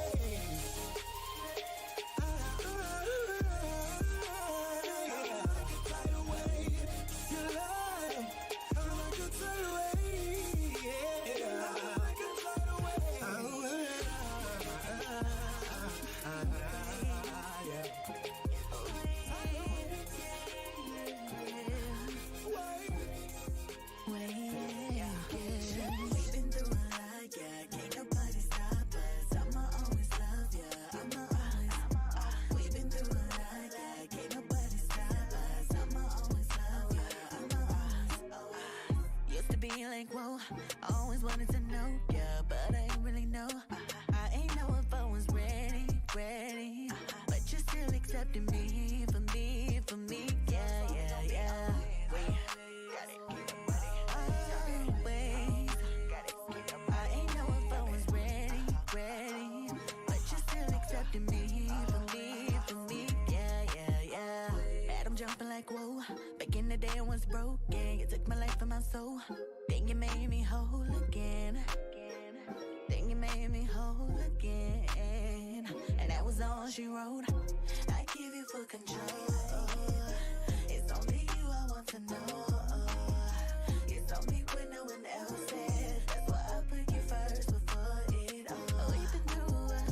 [SPEAKER 15] Like, whoa, I always wanted to know, yeah.
[SPEAKER 14] know. I ain't know if I was ready, but you're still accepting me, for me, yeah, yeah, yeah. Wait. Always. I ain't know if I was ready, but you're still accepting me, for me, yeah, yeah, yeah. Had 'em jumping like whoa. Back in the day I was broken. You took my life and my soul. Then you made me whole again. Then you made me whole again. And that was all she wrote. I give you full control. It's only you I want to know. You told me when no one else said. That's why I put you first before it all. We've been through a lot.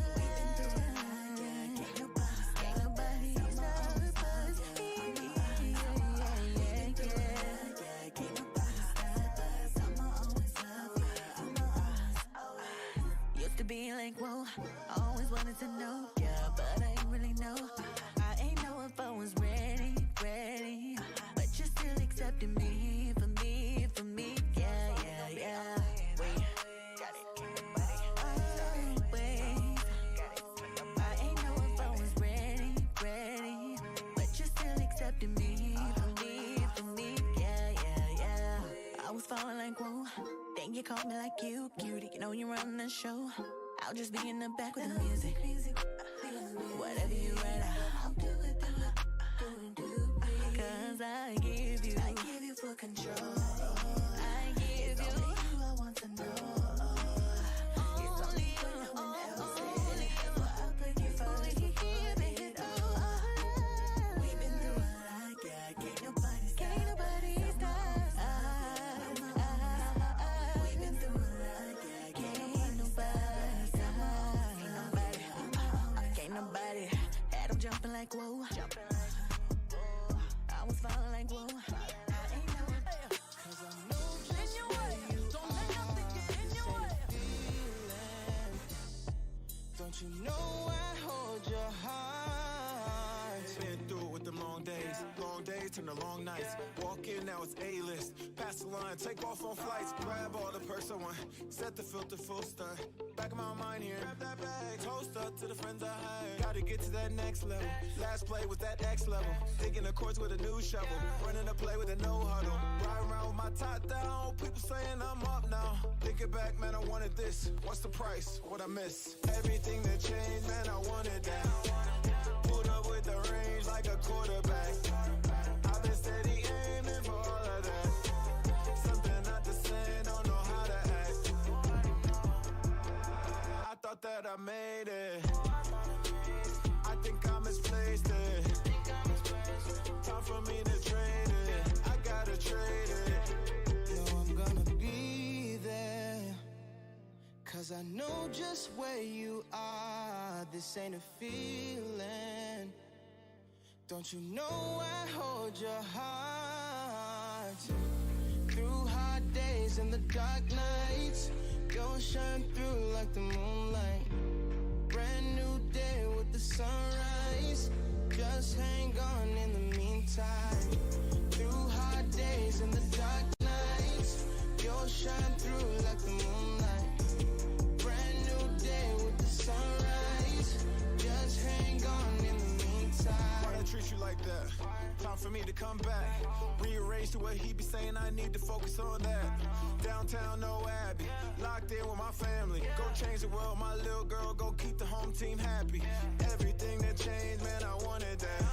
[SPEAKER 14] Yeah, can't nobody stop us. Can't nobody stop us. I'ma always love you. Used to be like, whoa, always wanted to know, yeah, but I ain't really know. I ain't know if I was ready, but you're still accepting me, for me, yeah, yeah, yeah. Wait. Always. I ain't know if I was ready, but you're still accepting me, for me, yeah, yeah, yeah. I was falling like, whoa, then you called me like you, cutie, you know you run the show. I'll just be in the back with the music. Whatever you write, I'll do it. Cause I give you full control. I give you all I want to know. It's only you, no one else said. That's why I put you first before it all. We've been through a lot, yeah, can't nobody stop us. We've been through a lot, yeah, can't nobody stop. Can't nobody. Had 'em jumping like whoa. I was falling like whoa.
[SPEAKER 13] Don't you know I hold your heart? Been through it with them long days turn to long nights. Walk in, now it's A-list. Pass the line, take off on flights. Grab all the perks I want, set the filter full stunt. Back of my mind here, grab that bag. Toast up to the friends I had. Gotta get to that next level. Last play was that X level. Digging the courts with a new shovel. Running a play with a no huddle. Riding around with my top down. People saying I'm up now. Thinking back, man, I wanted this. What's the price? What I miss? Everything that changed, man, I wanted that. Pulled up with the range like a quarterback. I've been steady aiming for all of that. Something not the same, don't know how to act. I thought that I made it. I think I misplaced it. Time for me to trade it. I gotta trade it. No, I'm gonna be there. Cause I know just where you are. This ain't a feeling. Don't you know I hold your heart? Through hard days and the dark nights, you'll shine through like the moonlight. Brand new day with the sunrise. Just hang on in the meantime. Through hard days and the dark nights, you'll shine through like the moonlight. Brand new day with the sunrise. Just hang on in the meantime. Why I treat you like that? Time for me to come back. Rearrange to what he be saying, I need to focus on that. Downtown, no Abbey. Locked in with my family. Go change the world, my little girl. Go keep the home team happy. Everything that changed, man, I wanted that.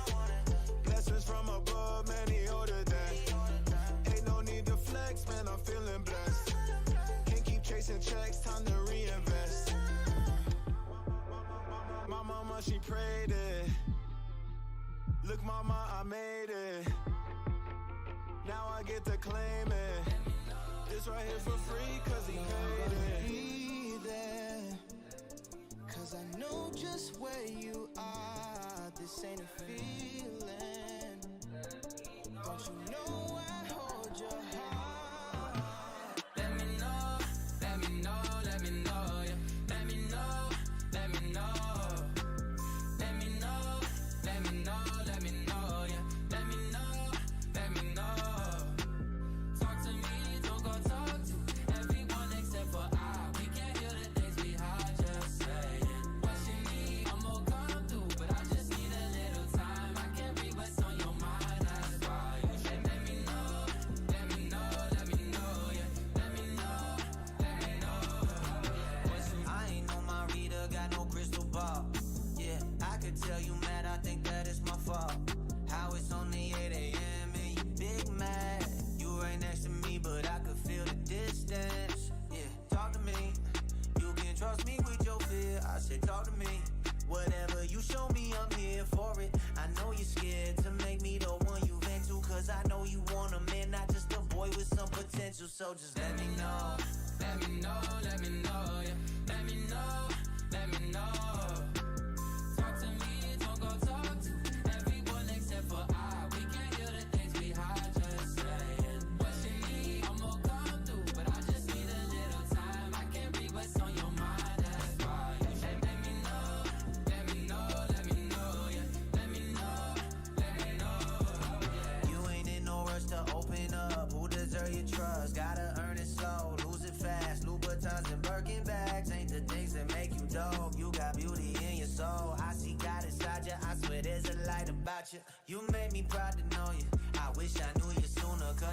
[SPEAKER 13] Blessings from above, man, he ordered that. Ain't no need to flex, man, I'm feeling blessed. Can't keep chasing checks, time to reinvest. My mama, she prayed it. Look, mama, I made it. Now I get to claim it. This right here for free, cause he paid it. Be there, cause I know just where you are. This ain't a feeling. Don't you know I hold your heart? Let me know, let me know, let me know, yeah. Let me know, let me know. Let me know, let me know, let me know, yeah. Let me know, let me know. Talk to me, don't go talk to everyone except for I. We can hear the things we hide. could tell you mad, I think that it's my fault. How it's only 8 a.m. and you big mad. You right next to me, but I could feel the distance. Yeah, talk to me. You can trust me with your fear. I said talk to me. Whatever you show me, I'm here for it. I know you're scared to make me the one you vent to, cause I know you want a man, not just a boy with some potential. So just let me know. Let me know, let me know, yeah. Let me know, let me know. Talk to me, don't go talk to everyone except for I. We can't hear the things we hide, just saying what you need, I'm gonna come through, but I just need a little time. I can't read what's on your mind, that's why you should let me know, let me know, let me know, yeah. Let me know, yeah. You ain't in no rush to open up. Who deserve your trust? Gotta earn it slow, lose it fast. Louboutins and Birkin bags ain't the things that make you dope. You got beauty in your soul. I see God inside you. I swear there's a light about you. You made me proud to know you. I wish I knew you sooner, cause